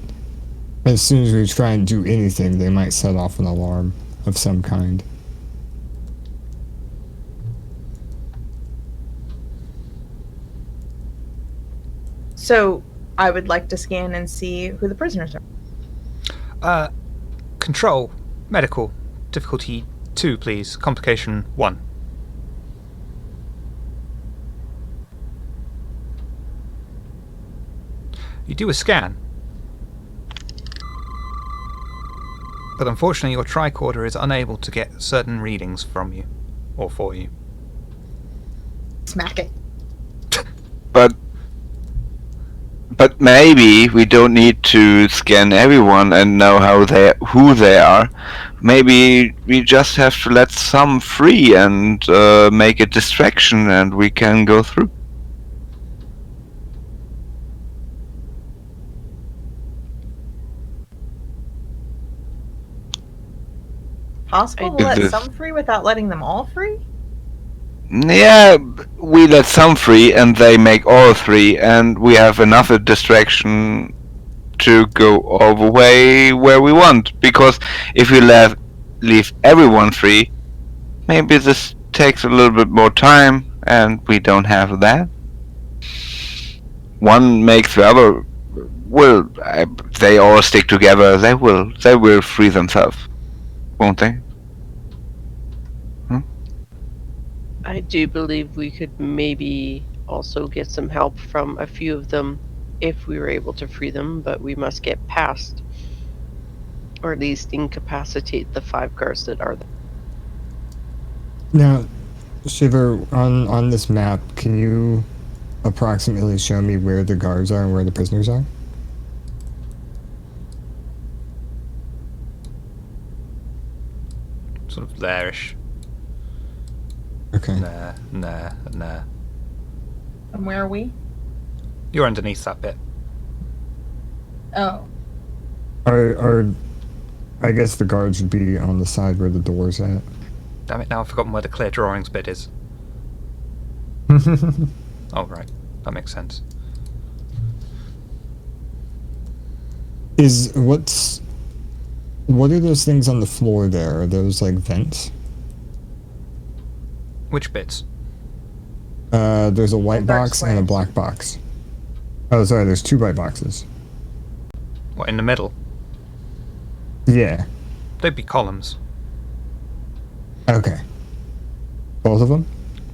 as soon as we try and do anything, they might set off an alarm of some kind. So I would like to scan and see who the prisoners are. Control. Medical. Difficulty 2, please. Complication 1. You do a scan. But unfortunately your tricorder is unable to get certain readings from you. Or for you. Smack it. But maybe we don't need to scan everyone and know who they are. Maybe we just have to let some free and make a distraction, and we can go through. Possible to let some free without letting them all free? Yeah, we let some free and they make all free, and we have another distraction to go all the way where we want. Because if we leave everyone free, maybe this takes a little bit more time, and we don't have that. One makes the other. Well, they all stick together. They will free themselves, won't they? I do believe we could maybe also get some help from a few of them if we were able to free them, but we must get past, or at least incapacitate the 5 guards that are there. Now, Shiver, on this map, can you approximately show me where the guards are and where the prisoners are? Sort of there-ish. Okay. Nah. And where are we? You're underneath that bit. Oh. Are I guess the guards would be on the side where the door's at. Damn it, now I've forgotten where the clear drawings bit is. Oh, right. That makes sense. What are those things on the floor there? Are those like vents? Which bits? There's a white Dark box and a squares. black box. Oh, sorry, there's 2 white boxes. What, in the middle? Yeah. They'd be columns. Okay. Both of them?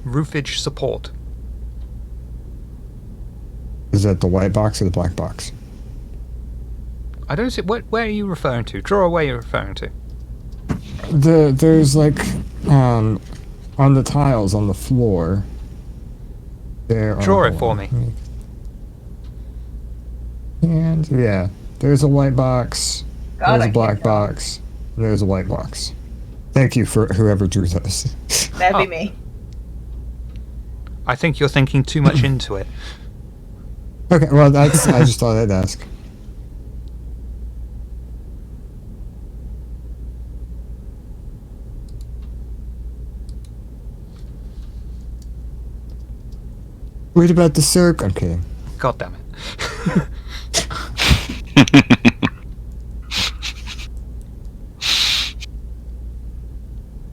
Roofage support. Is that the white box or the black box? I don't see... Where are you referring to? Draw where you're referring to. There's like, on the tiles on the floor, there are... Draw it for me. And, yeah. There's a white box, God, there's I a black can't draw. box, and there's a white box. Thank you for whoever drew those. That'd Oh. be me. I think you're thinking too much into it. Okay, well, I just thought I'd ask. What about the circ? I'm kidding. God damn it.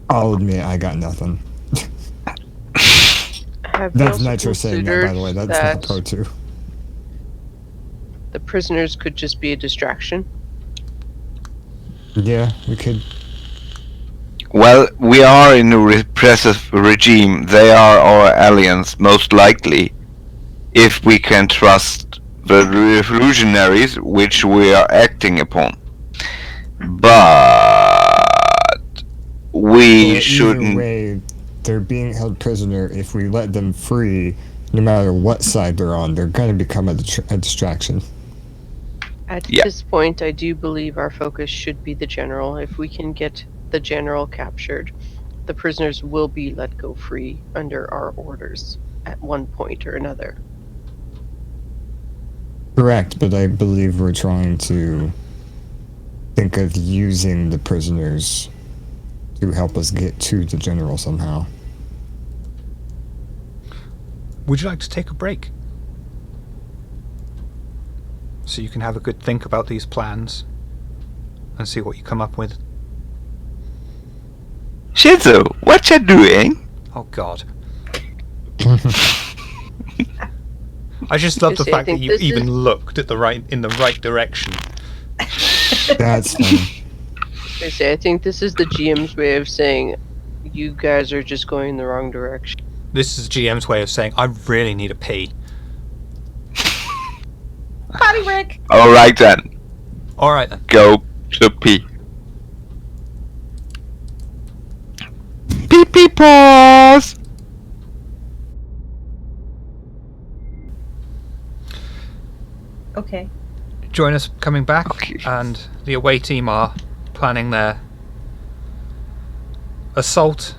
I'll admit I got nothing. Have you That's also Nitro saying that, by the way. considered That's not that Pro 2. the prisoners could just be a distraction? Yeah, we could. Well, we are in a repressive regime. They are our aliens, most likely. If we can trust the revolutionaries, which we are acting upon. But we Well, shouldn't. Either way, they're being held prisoner. If we let them free, no matter what side they're on, they're going to become a distraction. At Yeah. this point, I do believe our focus should be the general. If we can get the general captured, the prisoners will be let go free under our orders at one point or another. Correct, but I believe we're trying to think of using the prisoners to help us get to the general somehow. Would you like to take a break? So you can have a good think about these plans and see what you come up with. Shizu, what you doing? Oh God. I just love the Seriously, I fact that think you this even is- looked at in the right direction. That's funny. I think this is the GM's way of saying you guys are just going the wrong direction. This is GM's way of saying I really need a pee. Potty Rick. Alright then, All right then. go to pee. Pee pee pause! Okay. Join us coming back, Okay. and the away team are planning their assault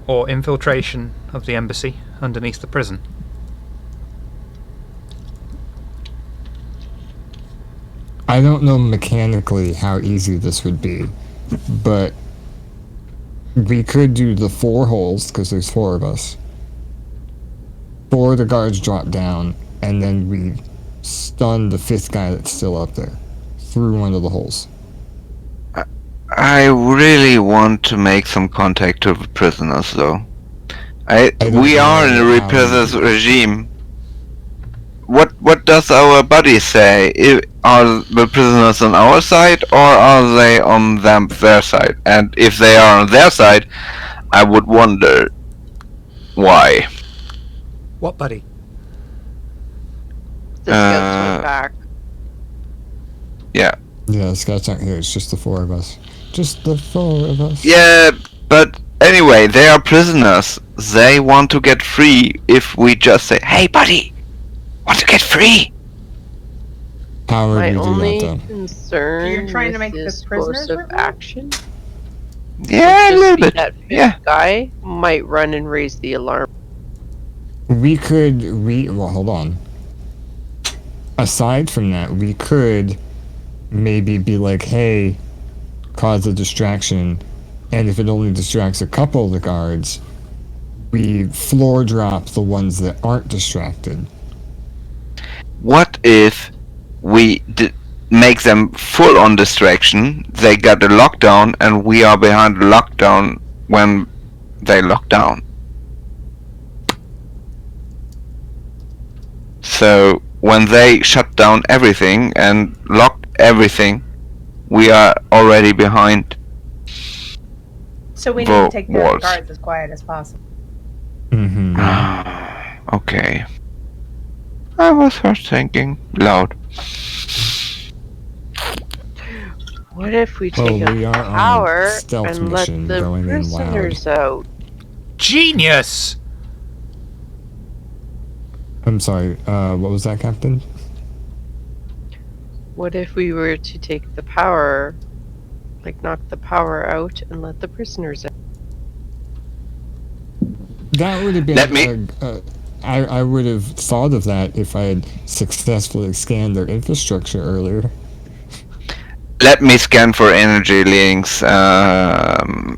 or infiltration of the embassy underneath the prison. I don't know mechanically how easy this would be, but we could do the 4 holes, because there's 4 of us. 4 of the guards drop down, and then we stun the 5th guy that's still up there through one of the holes. I really want to make some contact to the prisoners though. don't We are in know a how repressive you- regime. What does our buddy say? Are the prisoners on our side or are they on their side? And if they are on their side, I would wonder why. What, buddy? The scouts went back. Yeah. Yeah, the scouts aren't here, it's just the 4 of us. Just the 4 of us. Yeah, but anyway, they are prisoners. They want to get free if we just say, "Hey buddy, want to get free?" How would My we do only that though? concern So you're trying to with make the this prisoners course of rebel? action Yeah, a would just little be bit. that fifth Yeah. guy might run and raise the alarm. We could well, hold on. Aside from that, we could maybe be like, hey, cause a distraction, and if it only distracts a couple of the guards, we floor drop the ones that aren't distracted. What if we make them full on distraction? They got a lockdown, and we are behind the lockdown when they lock down. So when they shut down everything and lock everything, we are already behind. So we need The to take care of walls. the guards as quiet as possible. Mm-hmm. Okay. I was first thinking loud. What if we Well, take out we the are on a power stealth and let mission the going in loud. prisoners out? Genius! I'm sorry, what was that, Captain? What if we were to take the power, like knock the power out and let the prisoners out? That would have been. Let me- I would have thought of that if I had successfully scanned their infrastructure earlier. Let me scan for energy links to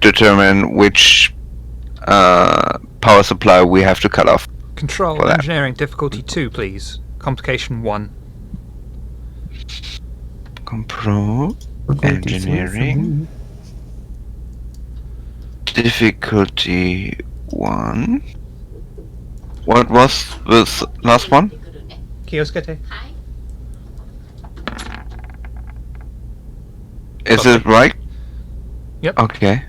determine which power supply we have to cut off. Control For that. engineering difficulty 2, please. Complication 1. Control engineering difficulty 1. What was this last one? Kioskete. Is it right? Yep. Okay.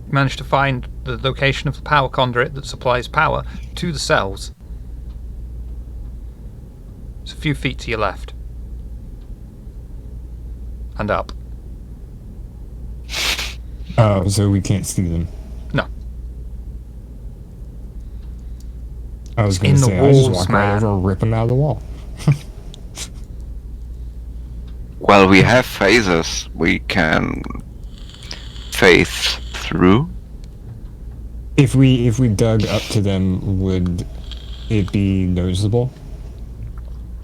Managed to find the location of the power conduit that supplies power to the cells. It's a few feet to your left. And up. Oh, so we can't see them. No. I was going In to the say, I just walls, walk man. right over and rip them out of the wall. Well, we have phasers. We can phase through. If we dug up to them, would it be noticeable?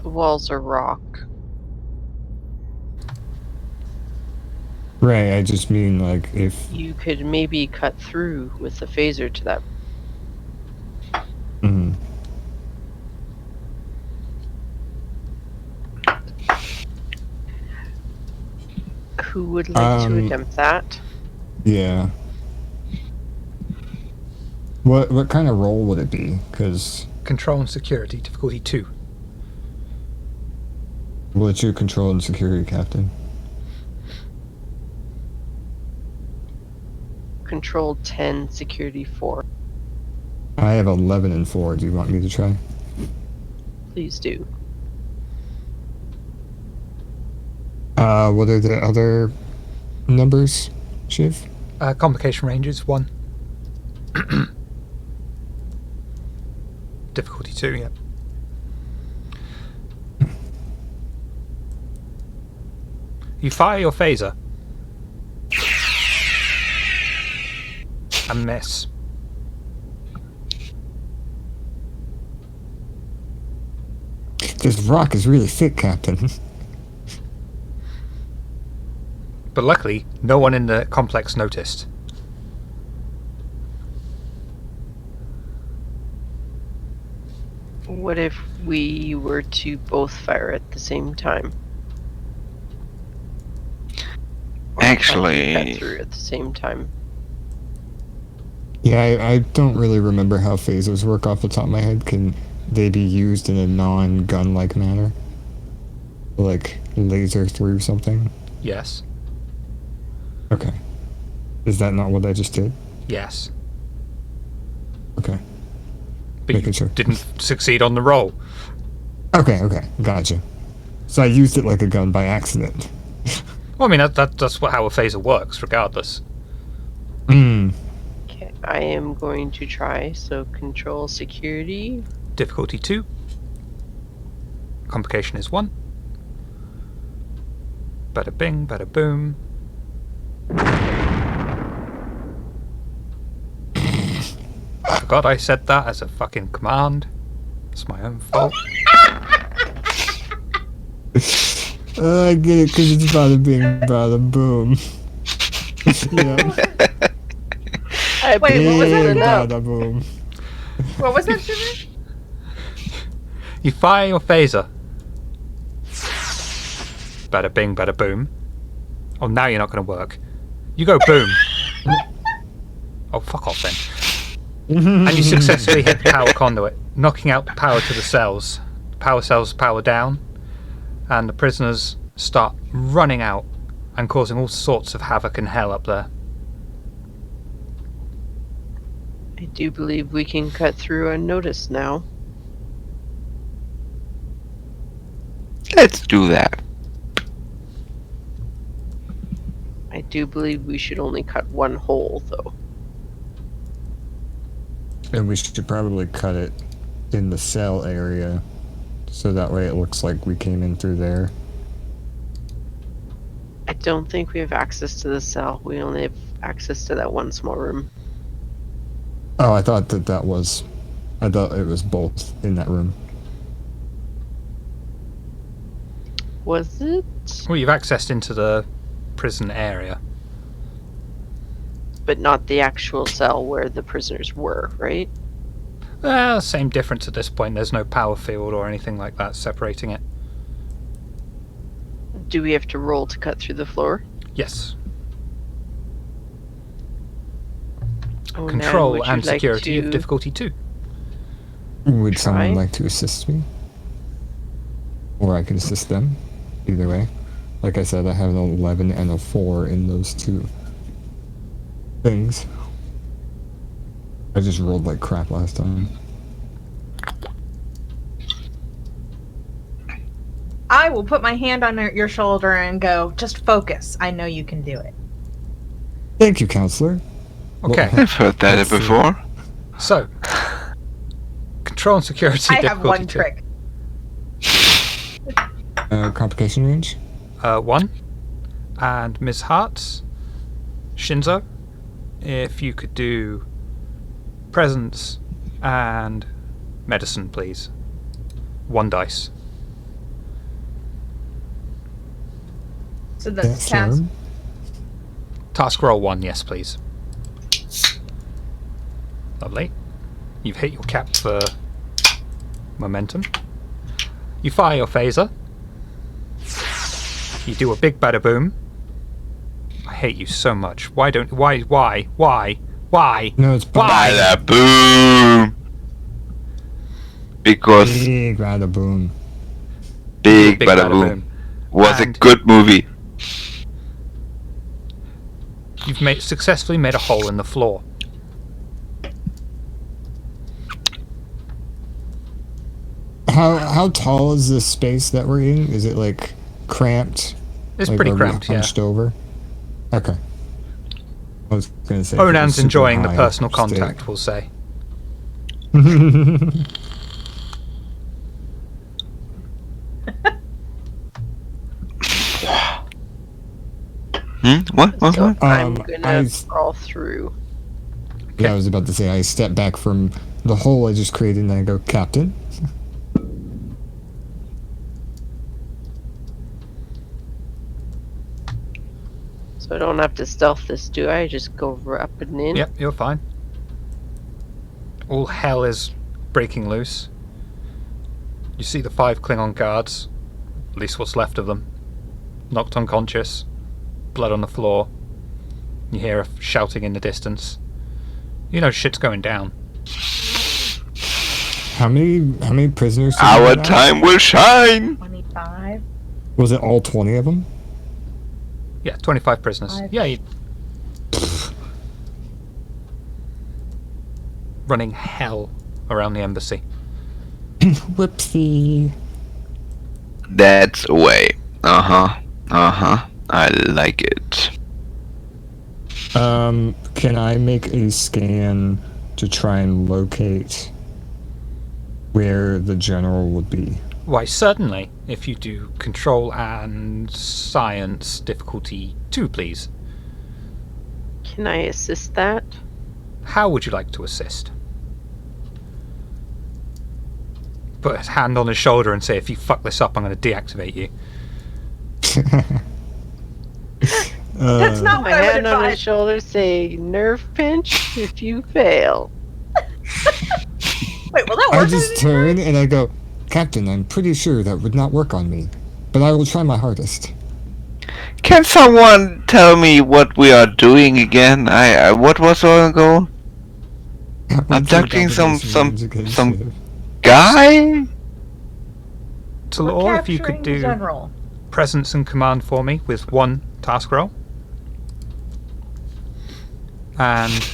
The walls are rock. Right, I just mean like if. You could maybe cut through with the phaser to that. Mhm. Who would like to Um, attempt that? Yeah. What kind of role would it be? Because Control and security, difficulty 2. what's your control and security, Captain? Control 10, security 4. I have 11 and 4. Do you want me to try? Please do. What are the other numbers, Shiv? Complication range is 1. Difficulty 2, yeah. You fire your phaser. And miss. This rock is really thick, Captain. But luckily, no one in the complex noticed. What if we were to both fire at the same time? Or Actually- cut through at the same time. Yeah, I don't really remember how phasers work off the top of my head. Can they be used in a non-gun-like manner? Like laser through something? Yes. Okay. Is that not what I just did? Yes. Okay. But Making you sure. didn't succeed on the roll. Okay, gotcha. So I used it like a gun by accident. Well, I mean, that's how a phaser works, regardless. Mm. Okay, I am going to try. So control security. Difficulty 2. Complication is 1. Bada bing, bada boom. Forgot I said that as a fucking command. It's my own fault. I get it, because it's bada bing, bada boom. Yeah. I Wait, what was believe that? it up. Bada boom. What was that, Jimmy? You fire your phaser. Bada bing, bada boom. Oh, now you're not going to work. You go boom. Oh, fuck off then. And you successfully hit the power conduit, knocking out the power to the cells. The power cells power down, and the prisoners start running out and causing all sorts of havoc and hell up there. I do believe we can cut through unnoticed now. Let's do that. I do believe we should only cut one hole, though. And we should probably cut it in the cell area, so that way it looks like we came in through there. I don't think we have access to the cell. We only have access to that one small room. Oh, I thought that was... I thought it was both in that room. Was it? Well, you've accessed into the prison area. But not the actual cell where the prisoners were, right? Same difference at this point. There's no power field or anything like that separating it. Do we have to roll to cut through the floor? Yes. Oh, Nan, Control would you and like security of to- difficulty 2. Would Try? someone like to assist me? Or I can assist them. Either way. Like I said, I have an 11 and a 4 in those two things. I just rolled like crap last time. I will put my hand on your shoulder and go, just focus. I know you can do it. Thank you, counselor. Okay, I've heard that Let's see. before. so control and security I have difficulty one 2. trick. Complication range? 1. And Ms. Hart, Shinzo, if you could do presence and medicine, please. 1 dice. So That that's task. firm? Task roll 1, yes, please. Lovely. You've hit your cap for momentum. You fire your phaser. You do a big bada boom. I hate you so much. Why? No, it's Why? Bada boom! Because big bada boom. Big Bada Boom was a And- good movie. You've successfully made a hole in the floor. How tall is this space that we're in? Is it like cramped? It's Like, pretty are we cramped, yeah. hunched over? Okay. I was gonna say. if it was Onan's super enjoying the high, personal stay- contact, we'll say. What? So I'm Um, gonna I- crawl through. Yeah, I was about to say. I step back from the hole I just created, and I go, Captain. So I don't have to stealth this, do I? Just go up and in? Yep, you're fine. All hell is breaking loose. You see the 5 Klingon guards, at least what's left of them, knocked unconscious, blood on the floor. You hear a shouting in the distance. You know shit's going down. How many prisoners? did we Our get out? time will shine! 25. Was it all 20 of them? Yeah, 25 prisoners. 5. Yeah, running hell around the embassy. Whoopsie. That's a way. I like it. Can I make a scan to try and locate where the general would be? Why, certainly. If you do control and science difficulty 2, please. Can I assist that? How would you like to assist? Put his hand on his shoulder and say, if you fuck this up, I'm going to deactivate you. That's not My what I would hand on his advise. shoulder, say nerve pinch if you fail. Wait, will that I work? just turn and I go, Captain, I'm pretty sure that would not work on me, but I will try my hardest. Can someone tell me what we are doing again? What was our goal? Abducting some guy? Talor, if you could Capturing the do general. presence and command for me with 1 task roll. And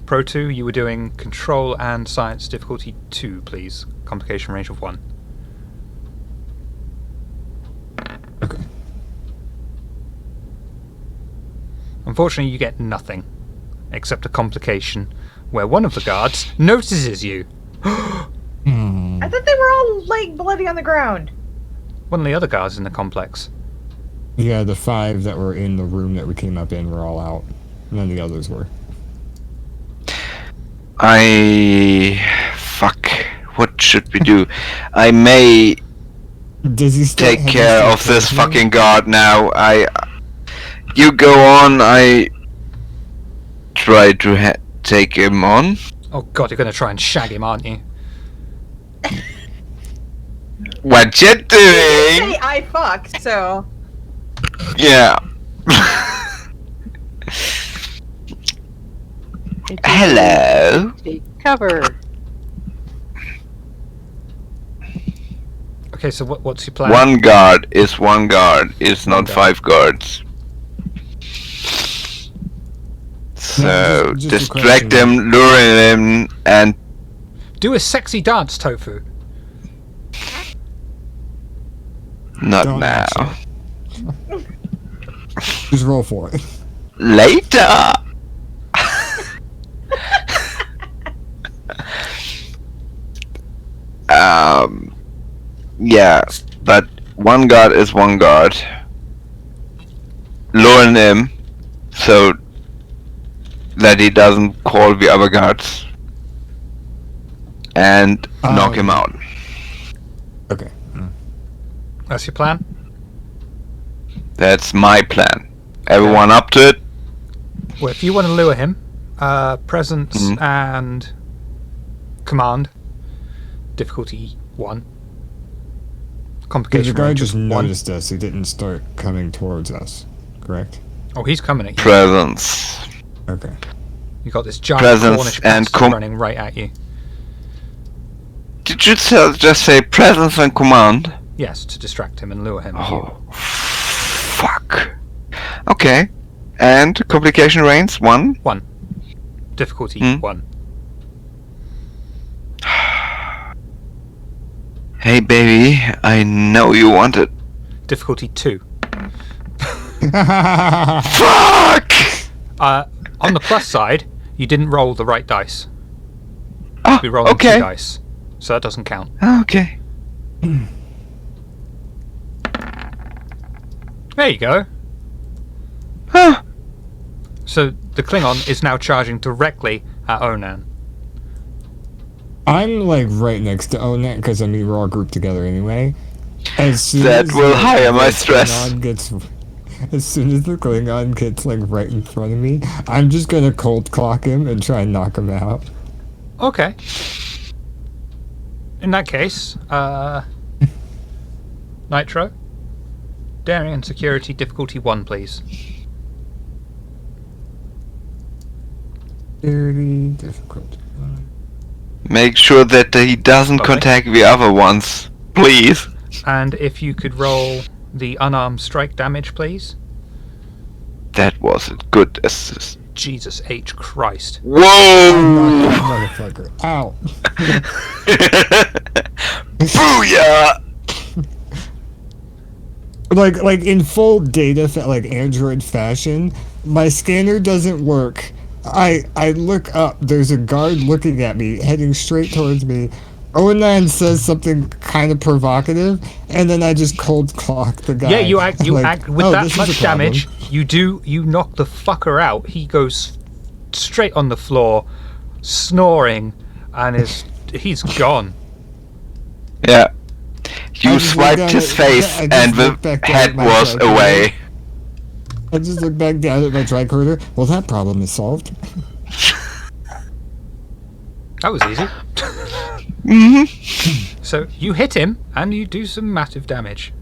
Pro 2, you were doing control and science difficulty 2, please. Complication range of 1. Okay. Unfortunately, you get nothing except a complication where one of the guards notices you. Hmm. I thought they were all like bloody on the ground. One of the other guards in the complex. Yeah, the 5 that were in the room that we came up in were all out. None of the others were. Fuck. What should we do? I may Does he still take have care his of this poisoning? fucking guard now. You go on, I try to take him on. Oh god, you're going to try and shag him, aren't you? What you doing? Hey, I fucked, so. Yeah. Hello. Take cover. Okay, so what's your plan? One guard is one guard. It's One not guard. 5 guards. So just a distract question. him, lure him, and Do a sexy dance, Tofu. not Don't now. actually. Just roll for it. Later. Yeah, but one guard is one guard. Lure him so that he doesn't call the other guards. And knock him out. Okay. That's your plan? That's my plan. Everyone up to it? Well, if you want to lure him, presence and command, difficulty 1. The Complication guard range just is 1. noticed us. He didn't start coming towards us. Correct? Oh, he's coming at you. Presence. Okay. You got this giant Presence Cornish and bastard running right at you. Did you just say presence and command? Yes, to distract him and lure him. Oh, fuck. Okay. And complication range 1? 1. Difficulty 1. Hey baby, I know you want it. Difficulty 2. Fuck! On the plus side, you didn't roll the right dice. Oh, We rolled okay. 2 dice, so that doesn't count. Okay. There you go. Huh. So the Klingon is now charging directly at Onan. I'm like right next to Onet because I mean we're all grouped together anyway. As soon That as will the higher my stress. As soon as the Klingon gets like right in front of me, I'm just gonna cold clock him and try and knock him out. Okay. In that case, Nitro, daring and security difficulty 1, please. Very difficult. Make sure that he doesn't Lovely. contact the other ones. Please. And if you could roll the unarmed strike damage, please. That was a good assist. Jesus H. Christ. Whoa! Motherfucker. Ow. Booyah! Like in full data, like Android fashion, my scanner doesn't work. I look up, there's a guard looking at me, heading straight towards me. Onan says something kind of provocative, and then I just cold clock the guy. Yeah, you act with "Oh, that this is much a problem." damage. You knock the fucker out. He goes straight on the floor, snoring, and he's gone. Yeah. I You just look swiped down his at- face I just and the look back down head at my was tricorder. away. I just look back down at my tricorder. Well, that problem is solved. That was easy. Mm-hmm. So you hit him, and you do some massive damage.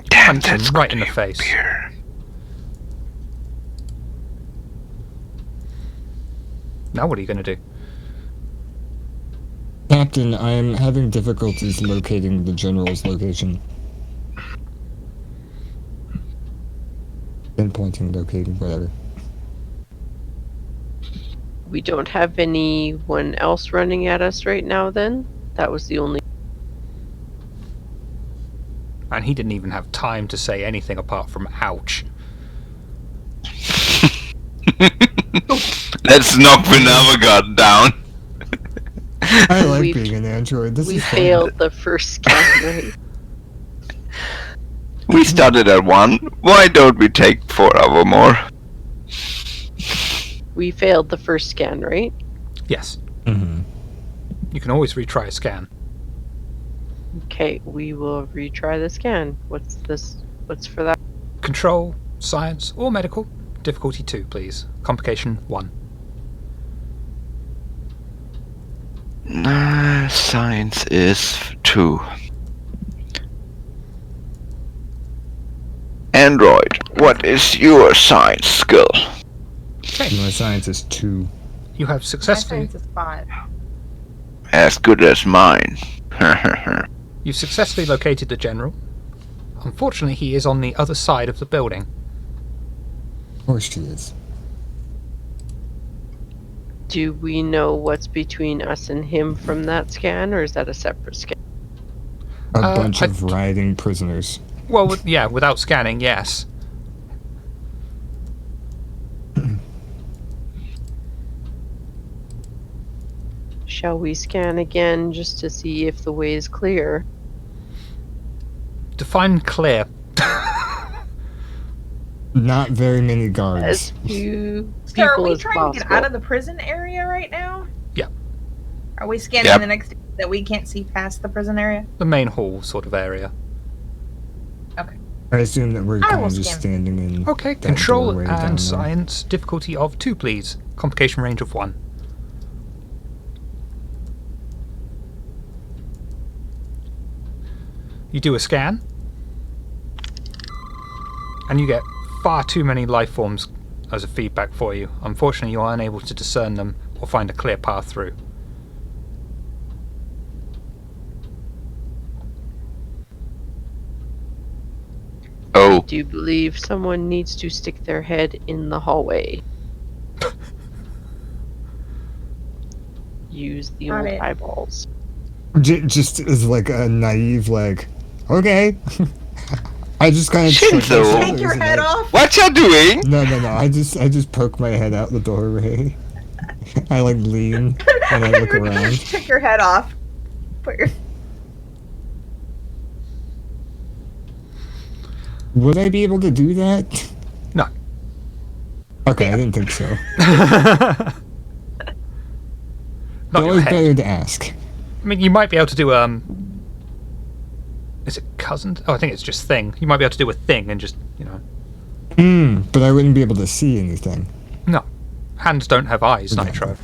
Damn, Punch him that's right in the good face. beer. Now what are you going to do? Captain, I'm having difficulties locating the general's location. Pinpointing, locating, whatever. We don't have anyone else running at us right now then? That was the only... And he didn't even have time to say anything apart from ouch. Let's knock the Navigard down. I like We- being an android. This We is fun. failed the first scan, right? We started at 1. Why don't we take 4 hour more? We failed the first scan, right? Yes. Mhm. You can always retry a scan. Okay, we will retry the scan. What's this? What's for that? Control, science, or medical. Difficulty 2, please. Complication 1. Science is 2. Android, what is your science skill? Okay. My science is 2. You have My successfully science is 5. As good as mine. You've successfully located the general. Unfortunately, he is on the other side of the building. Of course she is. Do we know what's between us and him from that scan, or is that a separate scan? A Uh, bunch I- of rioting prisoners. Well, yeah, without scanning, yes. Shall we scan again just to see if the way is clear? Define clear. Not very many As guards. few So are people we as trying possible. to get out of the prison area right now? Yeah. Are we scanning Yep. the next that we can't see past the prison area? The main hall sort of area. I assume that we're I kind will of just scan. standing in. Okay, that control doorway down there. and science difficulty of 2, please. Complication range of 1. You do a scan, and you get far too many life forms as a feedback for you. Unfortunately, you are unable to discern them or find a clear path through. Oh, Do you believe someone needs to stick their head in the hallway? Use the Got old it. eyeballs. Just as like a naive, like, okay. I just kind of Shinzo. Take your head off. what you doing? No. I just poke my head out the doorway. I like lean and I look around. Take your head off. Put your. Would I be able to do that? No. Okay, I didn't think so. Not your Always head. better to ask. I mean, you might be able to do is it cousin? Oh, I think it's just thing. You might be able to do a thing and just, But I wouldn't be able to see anything. No. Hands don't have eyes, Okay. Nitro.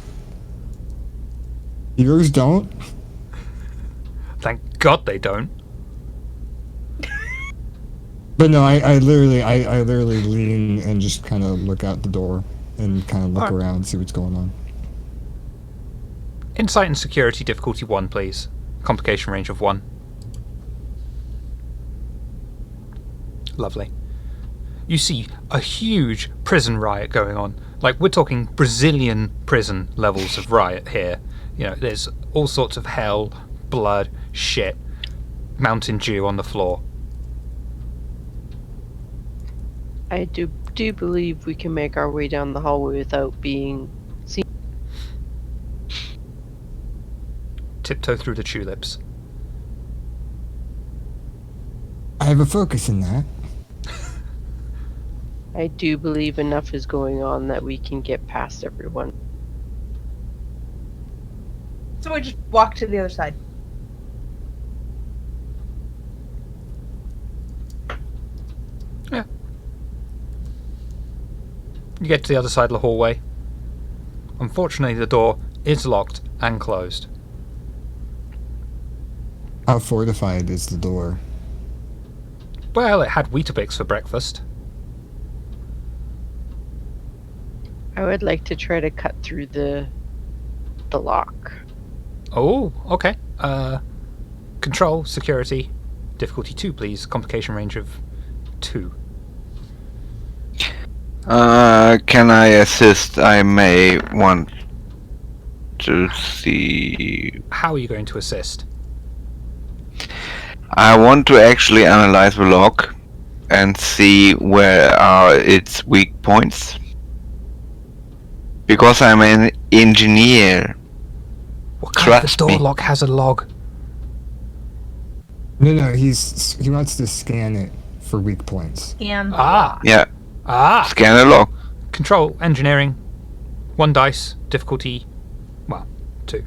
Yours don't? Thank God they don't. But no, I literally lean and just kind of look out the door and kind of look Alright. around, see what's going on. Insight and security difficulty 1, please. Complication range of 1. Lovely. You see a huge prison riot going on. Like, we're talking Brazilian prison levels of riot here. There's all sorts of hell, blood, shit, Mountain Dew on the floor. I do believe we can make our way down the hallway without being seen. Tiptoe through the tulips. I have a focus in that. I do believe enough is going on that we can get past everyone. So we just walk to the other side. You get to the other side of the hallway. Unfortunately, the door is locked and closed. How fortified is the door? Well, it had Weetabix for breakfast. I would like to try to cut through the lock. Oh, okay. Control, security, difficulty 2, please. Complication range of 2. Can I assist? I may want to see. How are you going to assist? I want to actually analyze the lock and see where are its weak points. Because I'm an engineer. What kind of Trust door me. lock has a log? No, he wants to scan it for weak points. Scan. Ah, Yeah, ah. scan the lock. Control, engineering, 1 dice, difficulty, 2.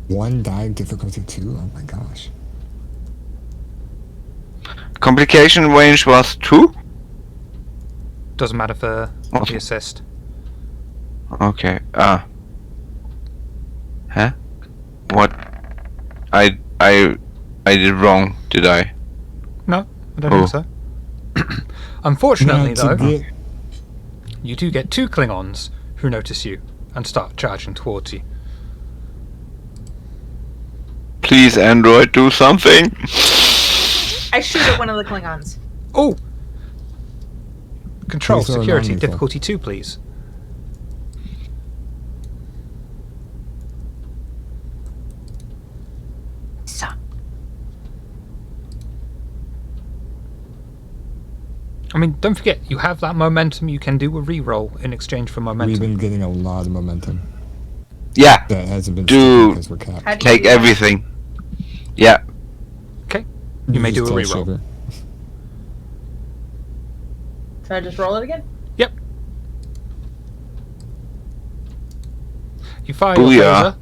1 die, difficulty 2? Oh my gosh. Complication range was 2? Doesn't matter for Okay. the assist. Okay, Huh? What? I did wrong, did I? No, I don't think so. Unfortunately, Now, to though, get- you do get 2 Klingons who notice you and start charging towards you. Please, Android, do something. I shoot at one of the Klingons. Oh! Control, Please throw a security, non-lethal. difficulty 2, please. So, I mean, don't forget, you have that momentum. You can do a reroll in exchange for We've momentum. been getting a lot of momentum. Yeah, That hasn't been Do- sticking because we're capped. How do you take do that? everything. Yeah. Okay. You may just do a tell reroll. Sugar. So I just roll it again? Yep. You fire your Booyah.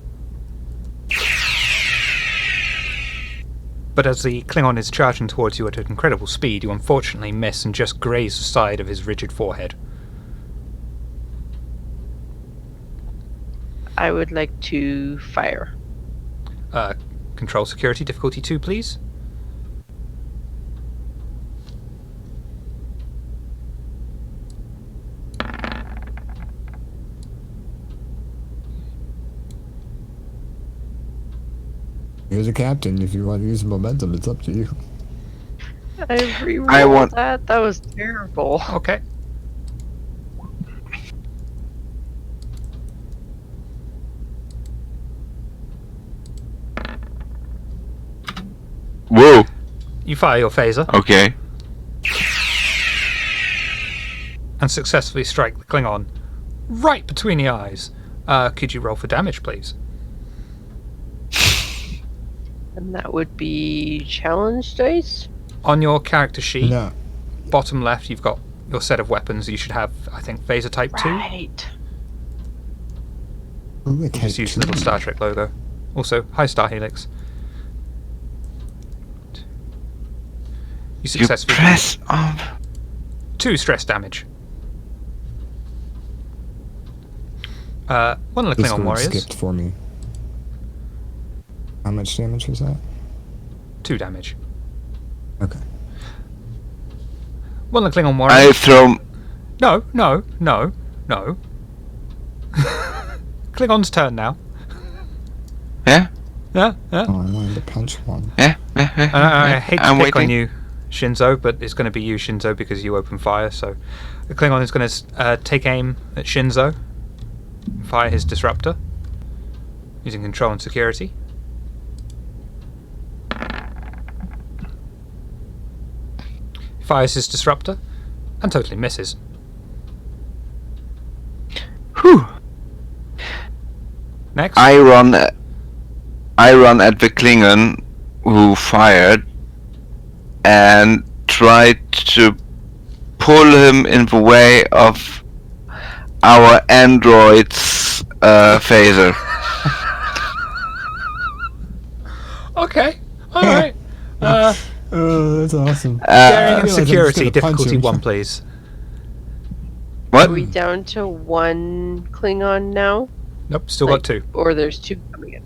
phaser. But as the Klingon is charging towards you at an incredible speed, you unfortunately miss and just graze the side of his rigid forehead. I would like to fire. Control security difficulty 2, please. You're the captain. If you want to use momentum, it's up to you. I re-rolled I want- that. That was terrible. Okay. Whoa. You fire your phaser Okay. and successfully strike the Klingon right between the eyes. Could you roll for damage, please? And that would be challenge dice. On your character sheet, No. bottom left, you've got your set of weapons. You should have, I think, phaser type 2. Right. Ooh, it Just has use the little two. Star Trek logo. Also, hi Star Helix. You You successfully press up. 2 stress damage. One of the Klingon Discord warriors, skipped for me. How much damage was that? 2 damage. Okay. One of the Klingon I warriors. throw. No. Klingon's turn now. Yeah. Yeah. Oh, I wanted to punch one. Yeah. I hate to I'm pick on waiting. you, Shinzo, but it's going to be you, Shinzo, because you open fire. So the Klingon is going to take aim at Shinzo, fire his disruptor, using control and security. Fires his disruptor and totally misses. Whew. Next, I run at the Klingon who fired and try to pull him in the way of our android's phaser. okay, all right. Oh, that's awesome. Daring and I feel like I'm just security gonna punch difficulty him. 1, please. What? Are we down to 1 Klingon now? Nope, still Like- got 2. Or there's 2 coming in?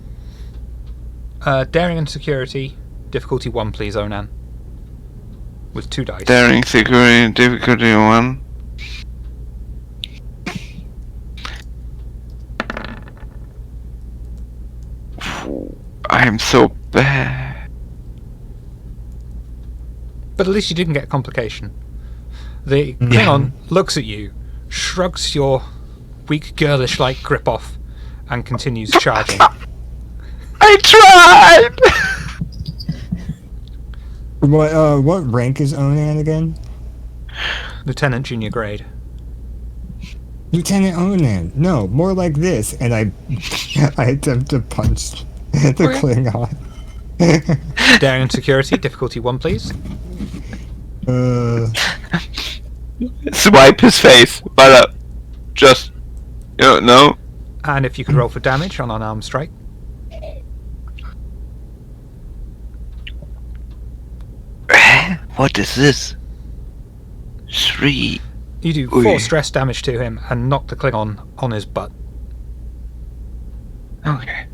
Daring and security difficulty 1, please, Onan. With 2 dice. Daring security difficulty 1. I am so bad. But at least you didn't get a complication. The Klingon looks at you, shrugs your weak girlish-like grip off, and continues charging. I tried! What rank is Onan again? Lieutenant junior grade. Lieutenant Onan. No, more like this. And I attempt to punch the Okay. Klingon. Daring and security difficulty 1, please. Swipe his face, but just, no. And if you could roll for damage on unarmed strike. What is this? 3. You do Oy. 4 stress damage to him and knock the Klingon on his butt. Okay.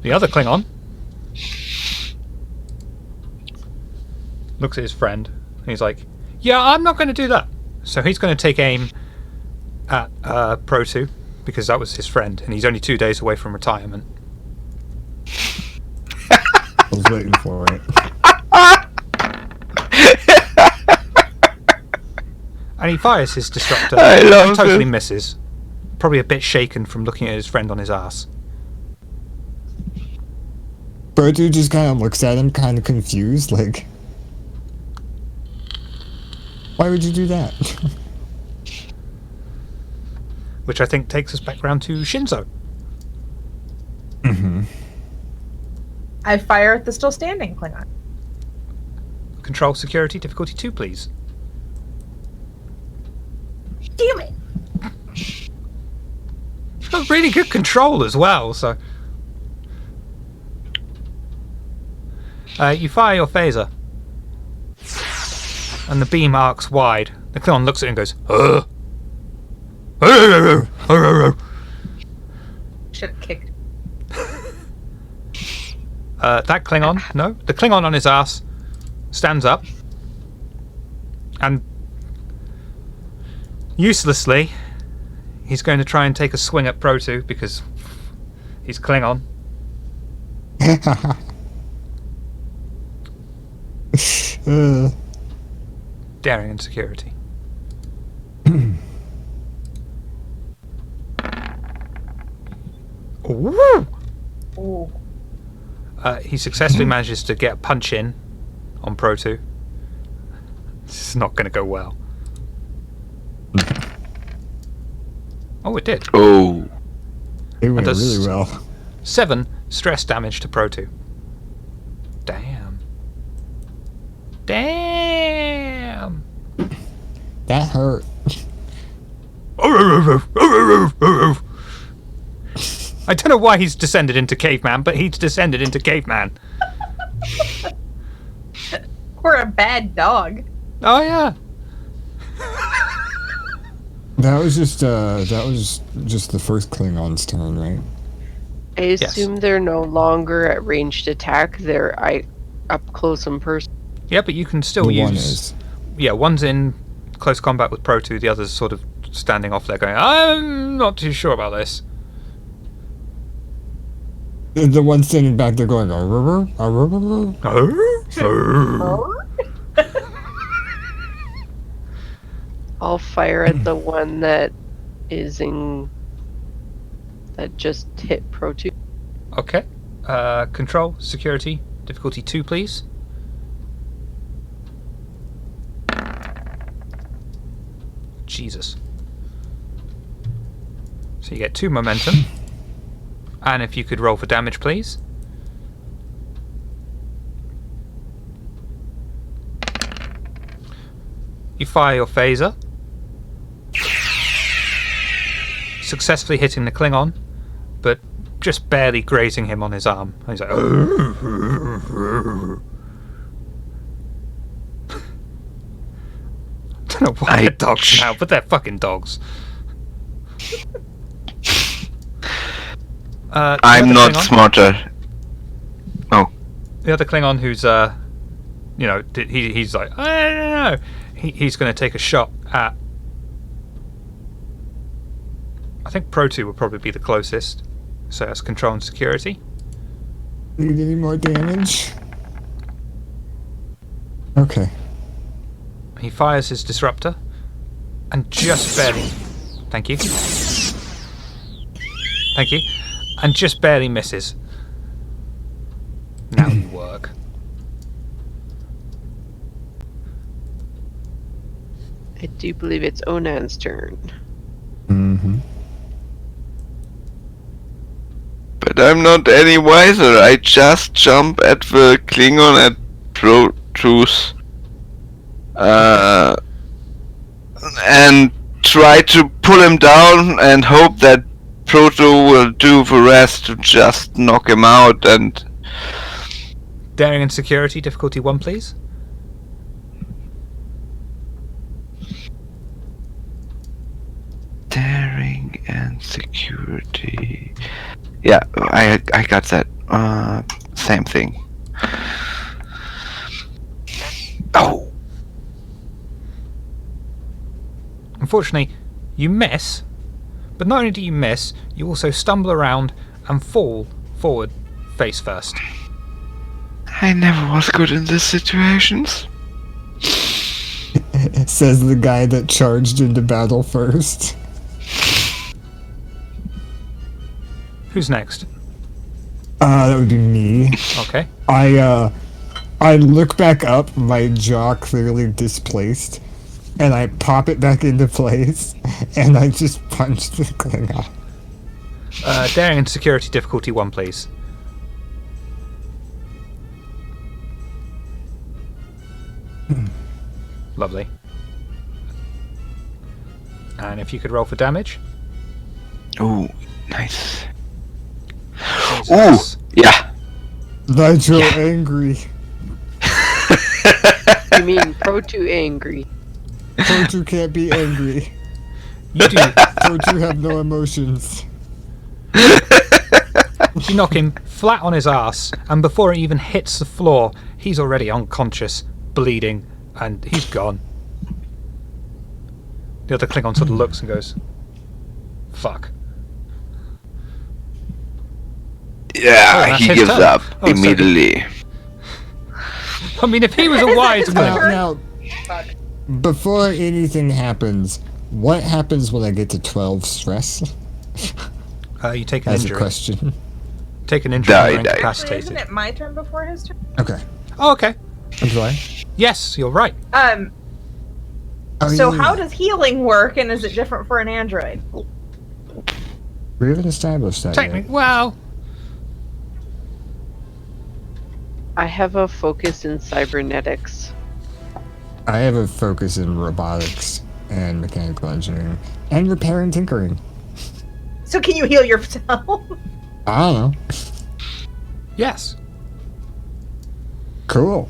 The other Klingon looks at his friend and he's like, yeah, I'm not going to do that. So he's going to take aim at Pro 2 because that was his friend and he's only 2 days away from retirement. I was waiting for it. And he fires his disruptor I love and totally this. misses. Probably a bit shaken from looking at his friend on his ass. Bertu just kind of looks at him, kind of confused, like, why would you do that? Which I think takes us back round to Shinzo. I fire at the still standing Klingon. Control security difficulty 2, please. Damn it! She's got really good control as well, so... you fire your phaser. And the beam arcs wide. The Klingon looks at it and goes, Should have kicked. that Klingon, no. The Klingon on his ass stands up and uselessly he's going to try and take a swing at Proto because he's Klingon. Daring and security. Ooh. Ooh. He successfully manages to get a punch in on Proto. This is not going to go well. Oh, it did. Oh. It went does- really well. 7 stress damage to Proto. Damn. Damn. That hurt. I don't know why he's descended into caveman, but he's descended into caveman. We're a bad dog. Oh yeah. That was just the first Klingon's turn, right? I assume they're no longer at ranged attack. They're up close and personal. Yeah, but you can still The use. one is. Yeah, one's in close combat with Proto, the other's sort of standing off there, going, "I'm not too sure about this." The one standing back there going, "Arr, arr, arr." I'll fire at the one that is in. That just hit Pro 2. Okay. Control security difficulty 2, please. Jesus. So you get 2 momentum. And if you could roll for damage, please. You fire your phaser. Successfully hitting the Klingon, but just barely grazing him on his arm. And he's like, I don't know why they're dogs now, but they're fucking dogs. I'm not Klingon, smarter. Oh. The other Klingon who's, he's like, I don't know. He's going to take a shot at. I think Pro 2 would probably be the closest. So that's control and security. Need any more damage? Okay. He fires his disruptor and just barely. Thank you. Thank you. And just barely misses. Now you work. I do believe it's Onan's turn. Mm-hmm. But I'm not any wiser. I just jump at the Klingon at Protus. And try to pull him down and hope that Proto will do the rest to just knock him out and... Daring and security difficulty 1, please. Daring and security... Yeah, I got that. Same thing. Oh! Unfortunately, you miss, but not only do you miss, you also stumble around and fall forward face first. I never was good in these situations. Says the guy that charged into battle first. Who's next? That would be me. Okay. I look back up, my jaw clearly displaced, and I pop it back into place, and I just punch the Klingon. Daring and security difficulty 1, please. Lovely. And if you could roll for damage. Ooh, nice. Jesus. Ooh, yeah. Nitro Yeah. angry. You mean Pro2 angry? Pro2 can't be angry. You do. Pro2 have no emotions. You knock him flat on his ass, and before he even hits the floor, he's already unconscious, bleeding, and he's gone. The other Klingon sort of looks and goes, "Fuck." Yeah, that's he his gives turn. up Oh, so immediately. I mean, if he was a wise man, Now, before anything happens, what happens when I get to 12 stress? you take an As a injury. question. Take an injury Die, and you're die. Actually, incapacitated. isn't it my turn before his turn? Okay. Oh, okay. I'm sorry. Yes, you're right. So how does healing work, and is it different for an android? We haven't established that yet. Technically, well, I have a focus in cybernetics. I have a focus in robotics and mechanical engineering and repair and tinkering. So can you heal yourself? I don't know. yes. Cool.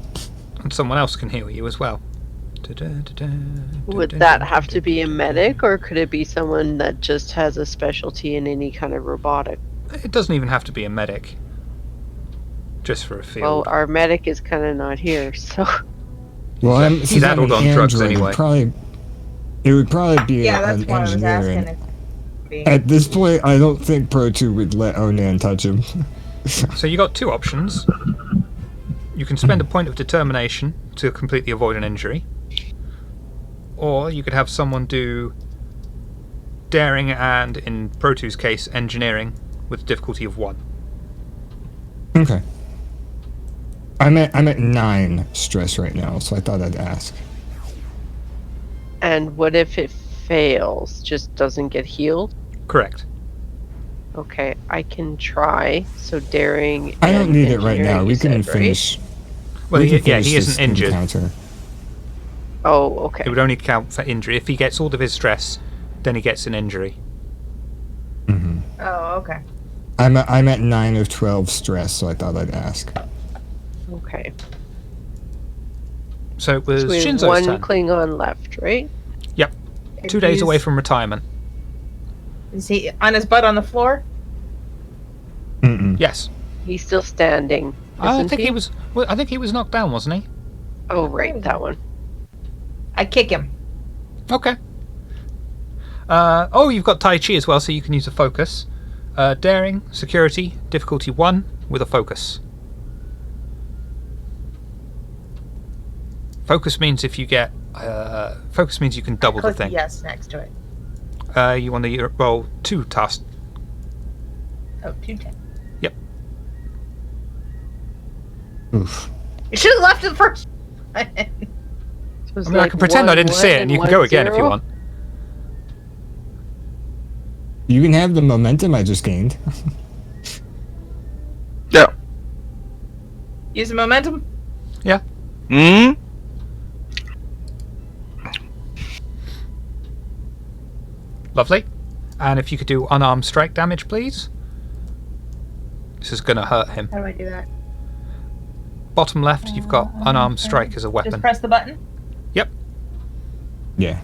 And someone else can heal you as well. Would that have to be a medic, or could it be someone that just has a specialty in any kind of robotic? It doesn't even have to be a medic. Just for a Well, field. our medic is kind of not here, so Well, He's since I'm addled an on drugs android, anyway. It would probably be Yeah, that's an why I was engineer. asking. And at this point, I don't think Pro2 would let Onan touch him. So you got two options. You can spend a point of determination to completely avoid an injury. Or you could have someone do daring and, in Pro2's case, engineering with difficulty of 1. Okay. I'm at 9 stress right now, so I thought I'd ask. and what if it fails? Just doesn't get healed? Correct. Okay, I can try. So daring. I don't and need it right engineering, now. you We can said, right? finish. Well, we can he finish this isn't injured. encounter. Oh, okay. It would only count for injury. If he gets all of his stress, then he gets an injury. Hmm. Oh, okay. I'm at 9 of 12 stress, so I thought I'd ask. Okay. So it was So we have Shinzo's one turn. Klingon left, right? Yep. 2 days away from retirement. Is he on his butt on the floor? Mm-mm. Yes. He's still standing. I isn't think he was. Well, I think he was knocked down, wasn't he? Oh, right, that one. I kick him. Okay. You've got Tai Chi as well, so you can use a focus. Daring, security, difficulty 1 with a focus. Focus means if you get. Focus means you can double the Click thing. yes next to it. You want to roll 2 tasks. Oh, 210. Oof. You should have left it first. So it's I mean, I can pretend I didn't see it, and you can go again if you want. You can have the momentum I just gained. Yeah. Use the momentum. Hmm? Lovely. And if you could do unarmed strike damage, please. This is going to hurt him. How do I do that? Bottom left, you've got unarmed strike as a Just weapon. press the button. Yep. Yeah.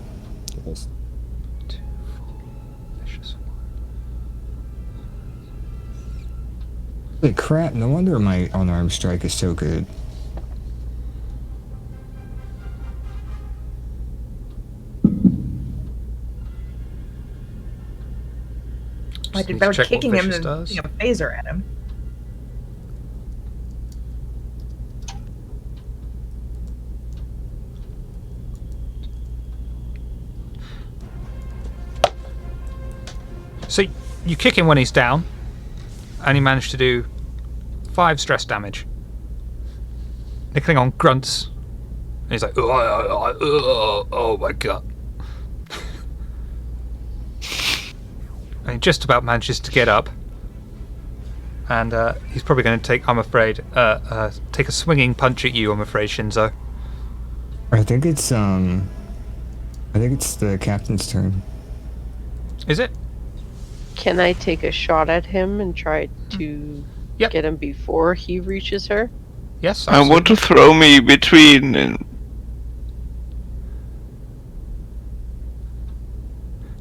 Holy crap, no wonder my unarmed strike is so good. I Just did need to better check what kicking him vicious than does. shooting a phaser at him. So you kick him when he's down, and he managed to do 5 stress damage. The Klingon grunts, and he's like, oh my god. And he just about manages to get up, and he's probably going to take, I'm afraid, take a swinging punch at you, I'm afraid, Shinzo. I think it's the captain's turn. Is it? Can I take a shot at him and try to Yep. get him before he reaches her? Yes, I want absolutely. to throw me between. And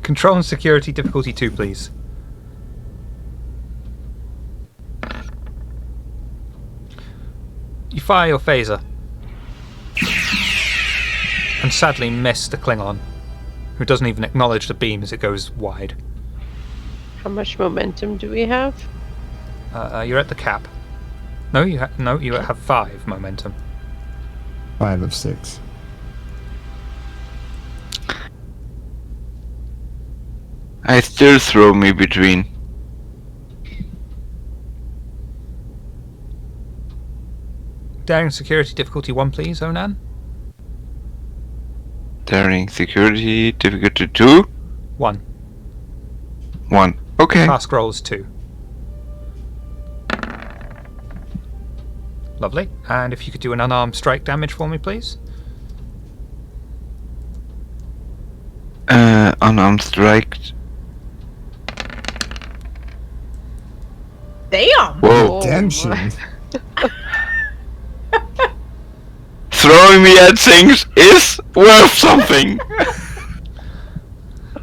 Control and security difficulty 2, please. You fire your phaser. And sadly miss the Klingon, who doesn't even acknowledge the beam as it goes wide. How much momentum do we have? You're at the cap. No, you have 5 momentum. 5 of 6. I still throw me between. Daring security difficulty 1, please, Onan. Daring security difficulty 2. 1. 1. Okay. Task roll is 2. Lovely. And if you could do an unarmed strike damage for me, please. Unarmed strike. Damn! Whoa. Redemption. Throwing me at things is worth something.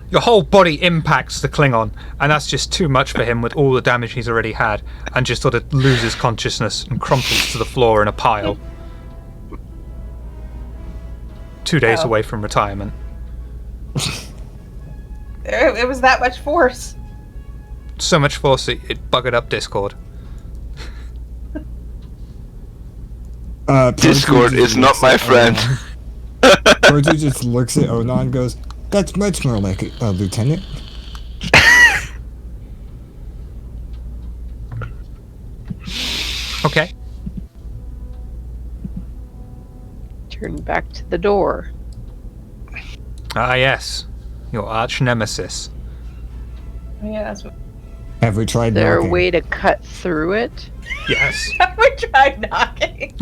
Your whole body impacts the Klingon, and that's just too much for him with all the damage he's already had, and just sort of loses consciousness and crumples to the floor in a pile. 2 days Oh. away from retirement. It was that much force. So much force it buggered up Discord. Discord is not my friend. Proju just looks at Onan and goes, "That's much more like it, Lieutenant." Okay. Turn back to the door. Ah, yes. Your arch nemesis. Yeah, that's what Have we tried Is there a knocking? way to cut through it? Yes. we tried knocking.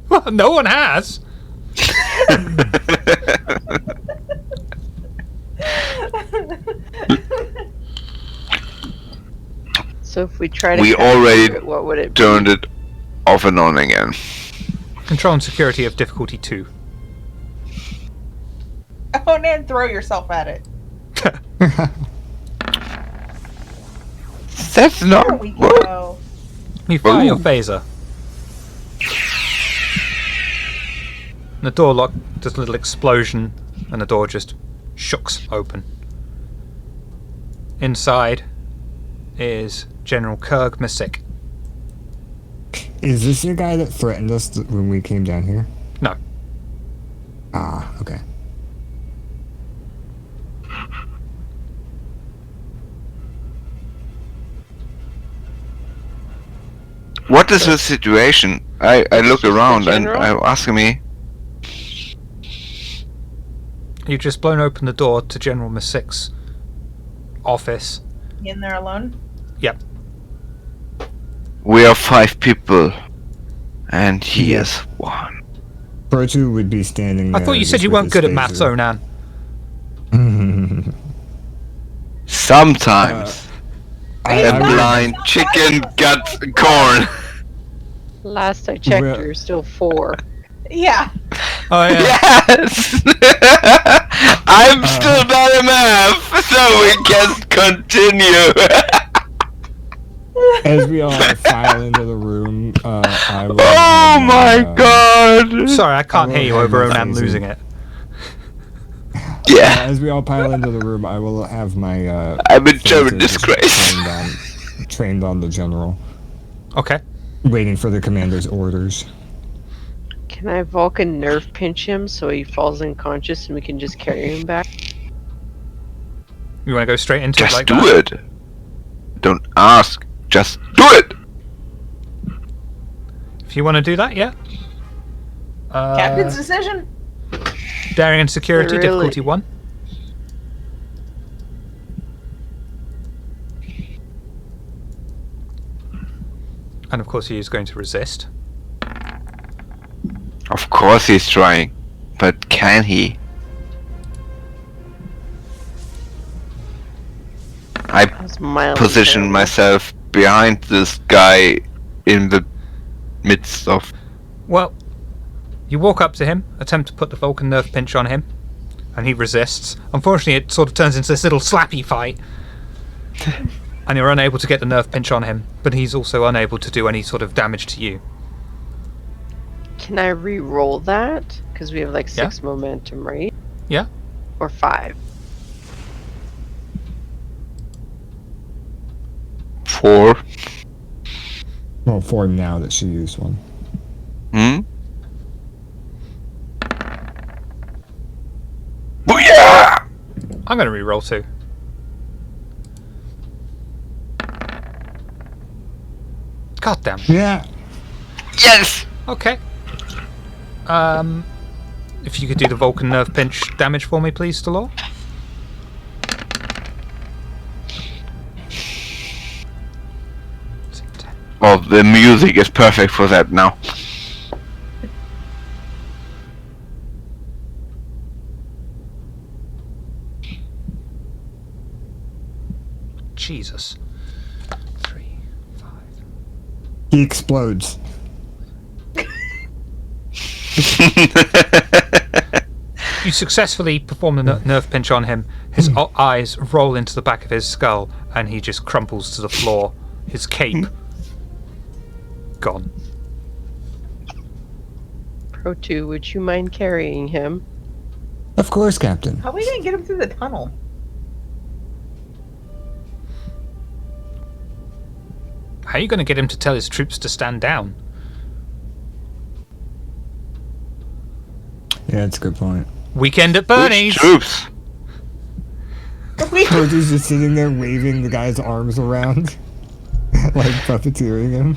Well, no one has. So if we try to We cut already through it, what would it be? Turned it off and on again. Control and security of difficulty 2. Oh, and throw yourself at it. That's There not we what. go. You fire your Ooh. phaser. And the door lock does a little explosion, and the door just shooks open. Inside is General Kurg Masik. Is this the guy that threatened us when we came down here? No. Ah, okay. What is the situation? I look around and general? I'm asking me. You've just blown open the door to General Masik's office. In there alone? Yep. We are 5 people, and he Yeah. is 1. Proju would be standing I there. thought you said just you with weren't his good at maths, phaser. Onan. Sometimes Hey, a I- blind chicken got corn. Last I checked, Well- we were still 4. Yeah. Oh, yeah. Yes, I'm still bad at math, so we can continue. As we all file into the room, I will. Oh my god! Sorry, I can't I hear you will over have my Onan phaser. losing it. Yeah, As we all pile into the room, I will have my. I'm in German phaser just disgrace. trained on the general, Okay. waiting for the commander's orders. Can I Vulcan nerve pinch him so he falls unconscious and we can just carry him back? You want to go straight into it Just like do that? it. Don't ask. Just do it. If you want to do that, yeah. Captain's decision. Daring and security Really? difficulty 1. And of course he is going to resist. Of course he's trying. But can he? I That was mildly position terrible. myself behind this guy in the midst of... Well, you walk up to him, attempt to put the Vulcan nerve pinch on him, and he resists. Unfortunately, it sort of turns into this little slappy fight, and you're unable to get the nerve pinch on him, but he's also unable to do any sort of damage to you. Can I re-roll that? Because we have like 6 momentum, right? Yeah. Or 5. 4. Well, 4 now that she used one. Hmm? Booyah! I'm going to re-roll too. God damn. Yeah. Yes! Okay. If you could do the Vulcan nerve pinch damage for me, please, Delor. Oh, the music is perfect for that now. Jesus. 3, 5. He explodes. You successfully perform the nerve pinch on him. His eyes roll into the back of his skull, and he just crumples to the floor. His cape gone. Pro 2, would you mind carrying him? Of course, Captain. How are we gonna get him through the tunnel? How are you going to get him to tell his troops to stand down? Yeah, that's a good point. Weekend at Which Bernie's. troops? Cody's just sitting there waving the guy's arms around, like puppeteering him.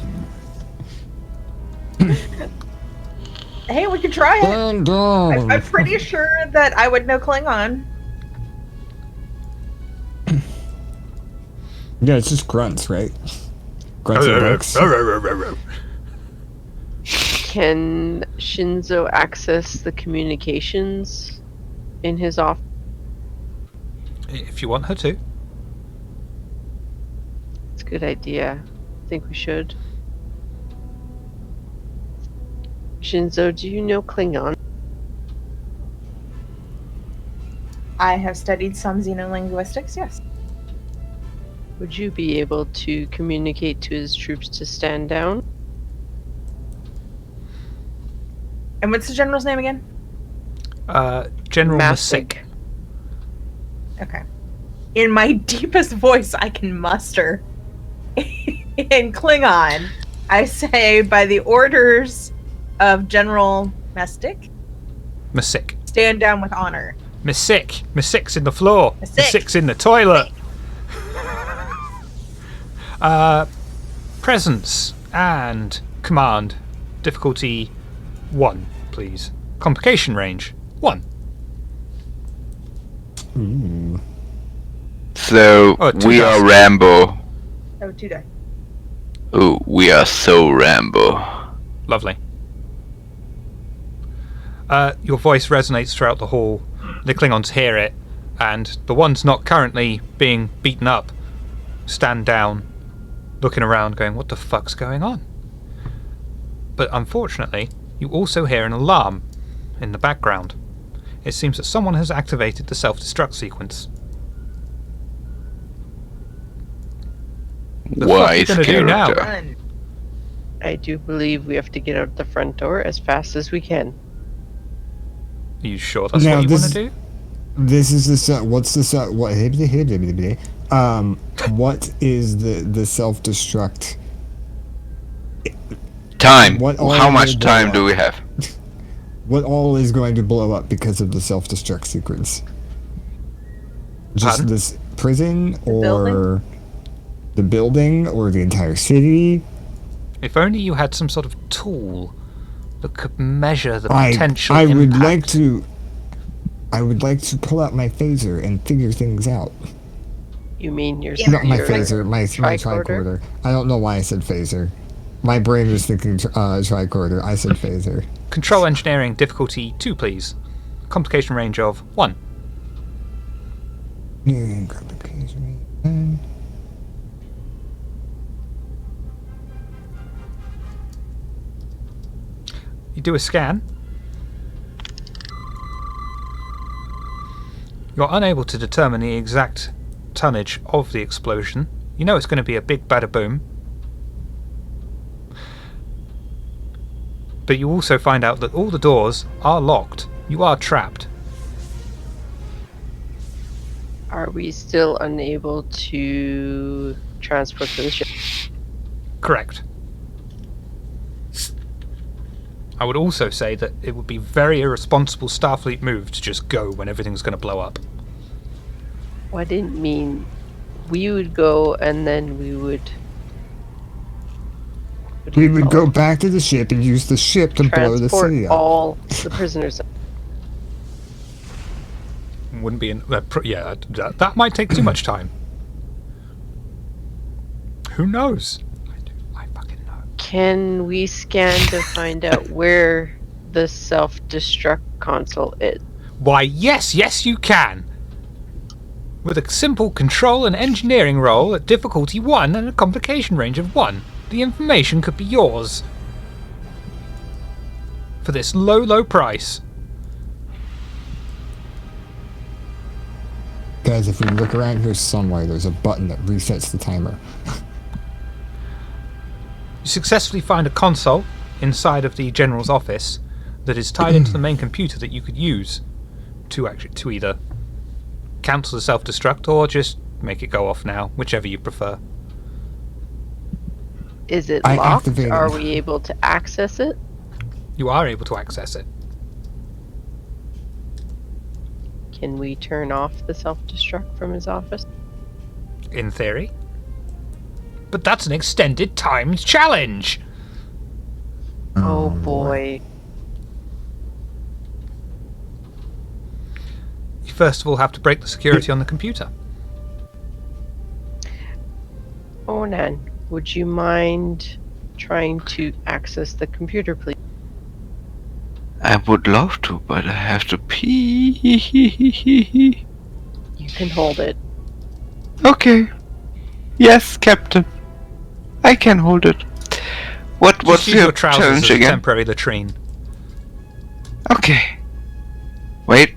Hey, we can try it. Stand down. I'm pretty sure that I would know Klingon. Yeah, it's just grunts, right? Grunts and barks. Can Shinzo access the communications in his office? If you want her to. It's a good idea. I think we should. Shinzo, do you know Klingon? I have studied some xenolinguistics, yes. Would you be able to communicate to his troops to stand down? And what's the general's name again? General Mastic. Masik. Okay. In my deepest voice I can muster in Klingon, I say, by the orders of General Mastic, Masik. stand down with honor. Masik. Masik's in the floor. Masik. Masik's in the toilet. Presence and command. Difficulty 1, please. Complication range 1. Ooh. So, Oh, 2 we dice. are Rambo. Oh, 2 die. Ooh, we are so Rambo. Lovely. Your voice resonates throughout the hall. The Klingons hear it, and the ones not currently being beaten up stand down, looking around, going, "What the fuck's going on?" But unfortunately, you also hear an alarm in the background. It seems that someone has activated the self-destruct sequence. The fuck are you Wise gonna do now? character. Run. I do believe we have to get out the front door as fast as we can. Are you sure that's Now, what you this want to do? This is the what's the what what is the self-destruct? Time. What all How much will time blow do we up? have? What all is going to blow up because of the self-destruct sequence? Just Pardon? this prison, or building? the building, or the entire city? If only you had some sort of tool that could measure the I potential I impact. would like to pull out my phaser and figure things out. You mean your Not my your phaser, my tricorder? tricorder. I don't know why I said phaser. My brain was thinking tricorder. I said phaser. Control engineering difficulty 2, please. Complication range of 1. Yeah, complication. And You do a scan. You're unable to determine the exact tonnage of the explosion. You know it's going to be a big bada boom. But you also find out that all the doors are locked. You are trapped. Are we still unable to transport to the ship? Correct. I would also say that it would be very irresponsible Starfleet move to just go when everything's going to blow up. Well, I didn't mean we would go and then we would. What do we you would call go it? back to the ship and use the ship to blow the Transport city up. all the prisoners. Wouldn't be in. Yeah, that might take too much time. Who knows? I fucking know. Can we scan to find out where the self-destruct console is? Why, yes, you can! With a simple control and engineering roll at difficulty 1 and a complication range of 1, the information could be yours. For this low price. Guys, if we look around here somewhere, there's a button that resets the timer. You successfully find a console inside of the General's office that is tied into the main computer that you could use to either cancel the self-destruct or just make it go off now, whichever you prefer. Is it I locked? activated. Are we able to access it? You are able to access it. Can we turn off the self-destruct from his office? In theory. But that's an extended timed challenge! Oh boy. You first of all have to break the security on the computer. Oh, Nan, would you mind trying to access the computer, please? I would love to, but I have to pee. You can hold it. Okay. Yes, Captain. I can hold it. What's Just use your your trousers challenge as a again? temporary latrine. Okay. Wait.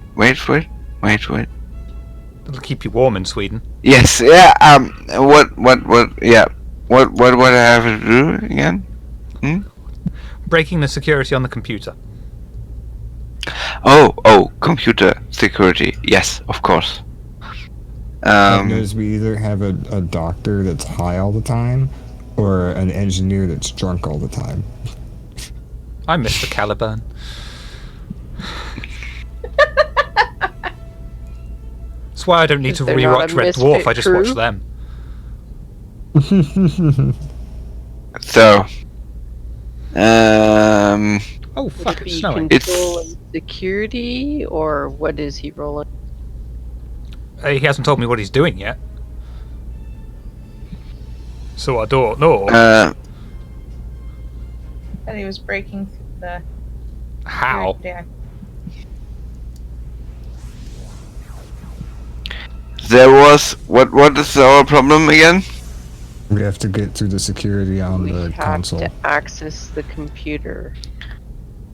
It'll keep you warm in Sweden. Yes, yeah, yeah. What I have to do again? Breaking the security on the computer. Oh, computer security. Yes, of course. Because we either have a doctor that's high all the time, or an engineer that's drunk all the time. I'm Mr. Caliburn. That's why I don't need Is to there not rewatch a Red Dwarf, misfit I just crew? watch them. So, Oh Would fuck, it it's be snowing. control and security, or what is he rolling? He hasn't told me what he's doing yet. So I don't know. And he was breaking through the How? deck. there was what is our problem again? We have to get through the security on We the have console. to access the computer.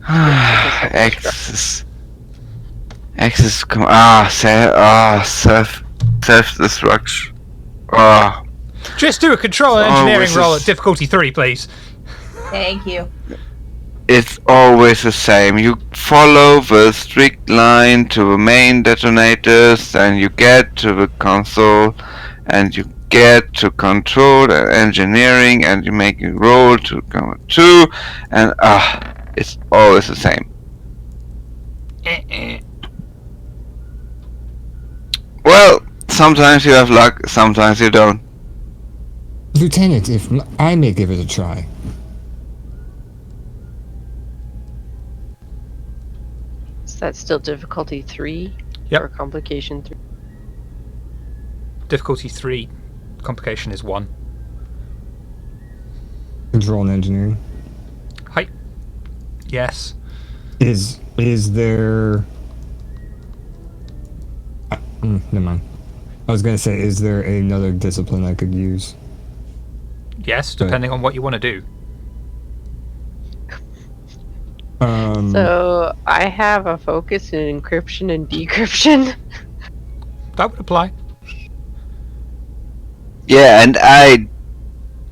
Access. Self-destruction. Just do a control and Oh, engineering this roll is- at difficulty 3, please. Thank you. It's always the same. You follow the strict line to the main detonators, and you get to the console, and you get to control and engineering, and you make a roll to go to, and it's always the same. Well, sometimes you have luck, sometimes you don't. Lieutenant, if I may give it a try. Is that still difficulty 3? Yep. Or complication 3? Difficulty 3. Complication is 1. Control and engineering. Hi. Yes. Is there? Never mind. I was gonna say, is there another discipline I could use? Yes, depending on what you want to do. So I have a focus in encryption and decryption. That would apply. Yeah, and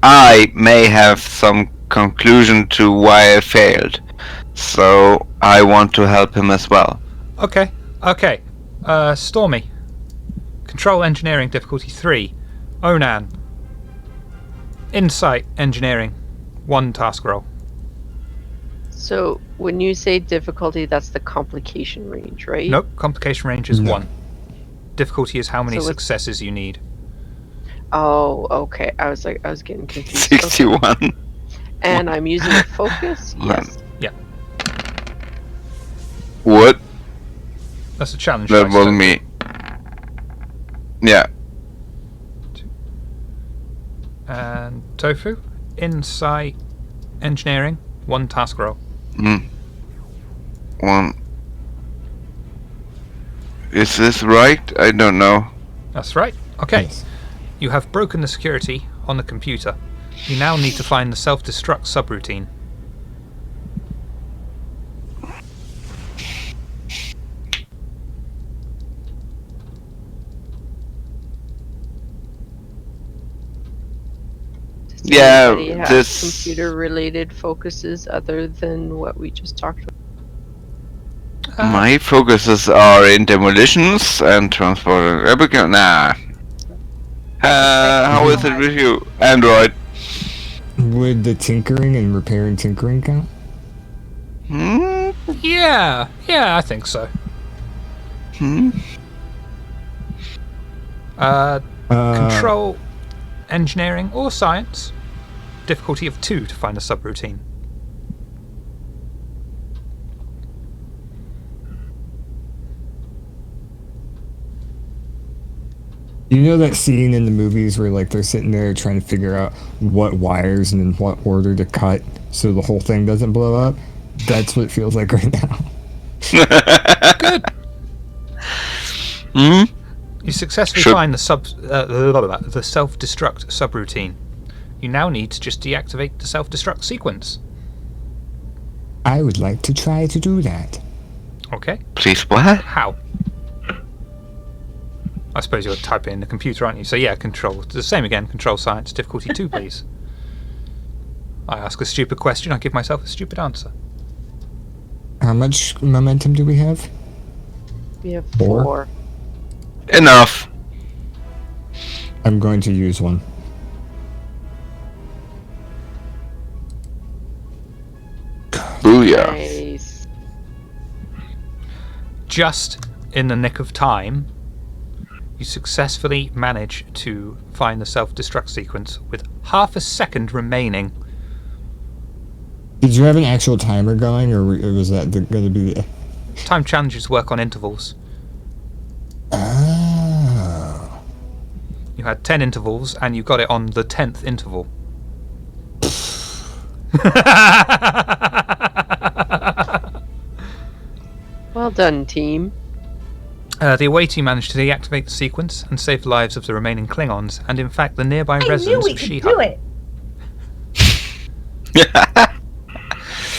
I may have some conclusion to why I failed, so I want to help him as well. Okay. Stormy. Control engineering difficulty 3. Onan. Insight engineering 1 task roll. So when you say difficulty, that's the complication range, right? Nope, complication range is No. 1. Difficulty is how many So it's- successes you need. Oh, okay. I was getting confused. Okay. 61. And I'm using a focus? Yes. What? That's a challenge. That dice, was so- me. Yeah. And Tofu. Insight engineering 1 task roll. 1. Is this right? I don't know. That's right. Okay. Yes. You have broken the security on the computer. You now need to find the self-destruct subroutine. Does Yeah, anybody have this- computer-related focuses other than what we just talked about? My focuses are in demolitions and transport. Nah. How is it with you, Android? Would the tinkering and repairing tinkering count? Hmm? Yeah, I think so. Hmm? Control engineering or science. Difficulty of 2 to find a subroutine. You know that scene in the movies where like they're sitting there trying to figure out what wires and in what order to cut so the whole thing doesn't blow up? That's what it feels like right now. Good. Hmm? You successfully Should- find the self-destruct subroutine. You now need to just deactivate the self-destruct sequence. I would like to try to do that. Okay. Please, what? How? I suppose you're typing in the computer, aren't you? So yeah, control. The same again. Control science. Difficulty 2, please. I ask a stupid question. I give myself a stupid answer. How much momentum do we have? We have 4. 4. Enough. I'm going to use one. Booyah. Nice. Just in the nick of time, you successfully manage to find the self-destruct sequence with half a second remaining. Did you have an actual timer going, or was that going to be the... Time challenges work on intervals. Oh. You had 10 intervals, and you got it on the 10th interval. Well done, team. The away team managed to deactivate the sequence and save the lives of the remaining Klingons, and in fact the nearby I knew residents we of could Shiha. do it.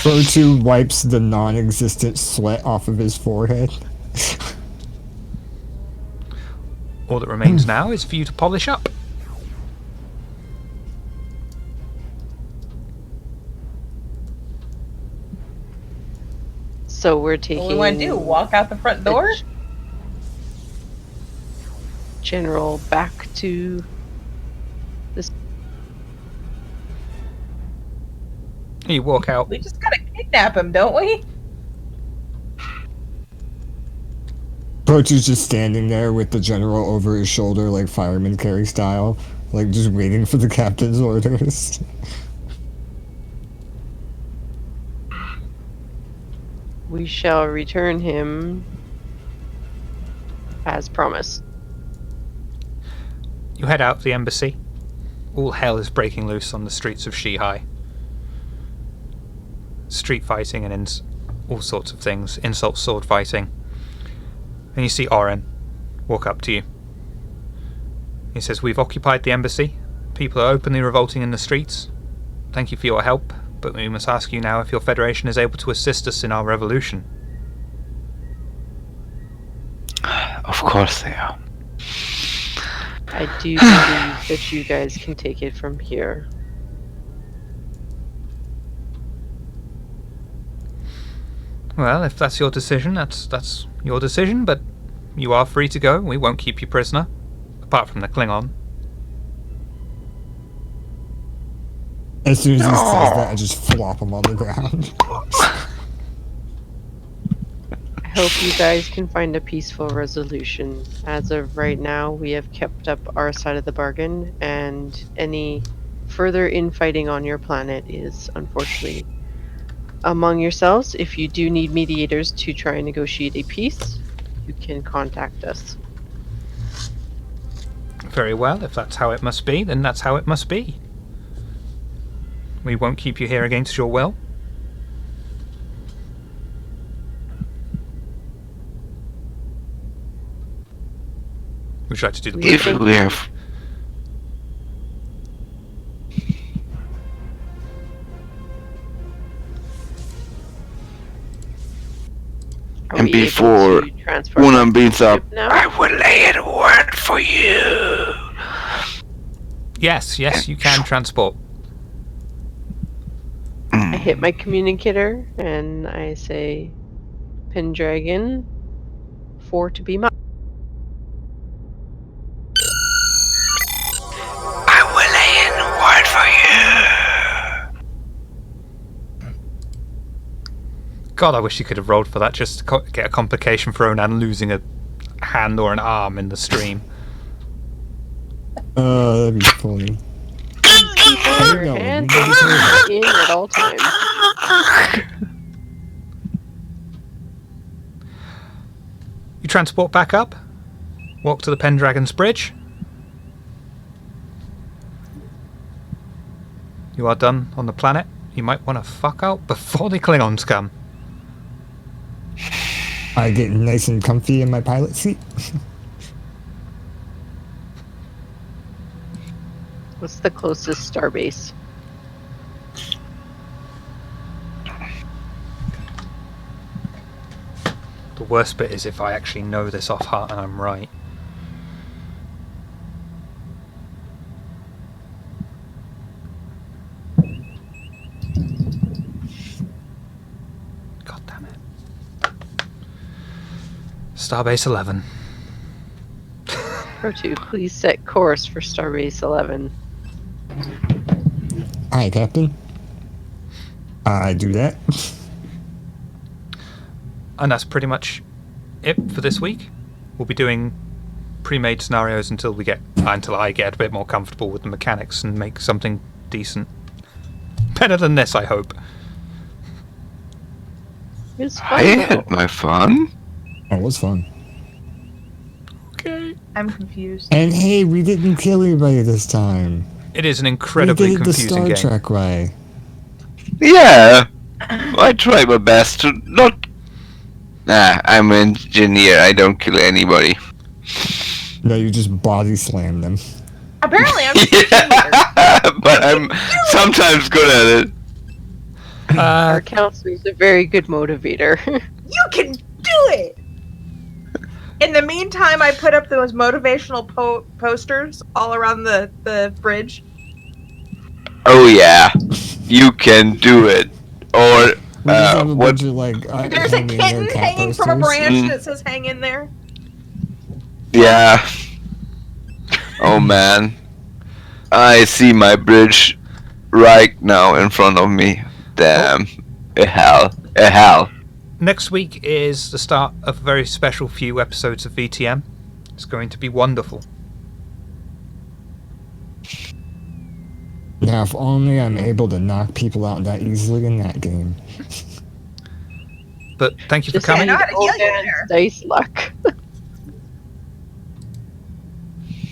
Pro2 wipes the non-existent sweat off of his forehead. All that remains now is for you to polish up. So we're taking. What we want to do? Walk out the front door? General back to this. You walk out. We just gotta kidnap him, don't we? Pro2's just standing there with the general over his shoulder, like fireman carry style, like just waiting for the captain's orders. We shall return him as promised. You head out of the embassy. All hell is breaking loose on the streets of Shihai. Street fighting and all sorts of things, insults, sword fighting. And you see Oren walk up to you. He says, "We've occupied the embassy. People are openly revolting in the streets. Thank you for your help, but we must ask you now if your Federation is able to assist us in our revolution." Of course they are. I do believe that you guys can take it from here. Well, if that's your decision, that's your decision, but you are free to go. We won't keep you prisoner, apart from the Klingon. As soon as he says that, I just flop him on the ground. I hope you guys can find a peaceful resolution. As of right now, we have kept up our side of the bargain, and any further infighting on your planet is unfortunately among yourselves. If you do need mediators to try and negotiate a peace, you can contact us. Very well, if that's how it must be, then that's how it must be. We won't keep you here against your will. Would you like to do the If briefing? we have... Are And we able before to transport Unam beats up, ship now? I will lay a word for you. Yes, you can transport. I hit my communicator and I say, Pendragon, 4 to be mine. I will lay in a word for you. God, I wish you could have rolled for that, just to get a complication for Onan losing a hand or an arm in the stream. That'd be funny. Keep your no, hands you did in at all times. You transport back up, walk to the Pendragon's bridge. You are done on the planet. You might want to fuck out before the Klingons come. I get nice and comfy in my pilot seat. What's the closest starbase? The worst bit is if I actually know this off heart and I'm right. God damn it. Starbase 11. Pro 2, please set course for Starbase 11. Aye, Captain. I do that. And that's pretty much it for this week. We'll be doing pre-made scenarios until I get a bit more comfortable with the mechanics and make something decent. Better than this, I hope. It was I fun, had though. my fun. Oh, it was fun. Okay. I'm confused. And hey, we didn't kill anybody this time. It is an incredibly we did it the confusing Star game. Trek way. Yeah, I try my best to not... Nah, I'm an engineer. I don't kill anybody. No, you just body slam them. Apparently, I'm Yeah, but I'm sometimes good at it. Our counselor is a very good motivator. You can do it! In the meantime, I put up those motivational posters all around the bridge. Oh yeah, you can do it. Or We just have a what? bunch of like There's a hanging there kitten cat hanging from a posters. branch that says "Hang in there." Yeah. Oh man, I see my bridge right now in front of me. Damn, a hell. Next week is the start of a very special few episodes of VTM. It's going to be wonderful. Now, if only I'm able to knock people out that easily in that game. But thank you for Just coming. know how to old heal you man's there. dice luck.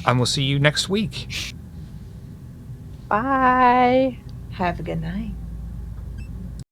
And we'll see you next week. Bye. Have a good night.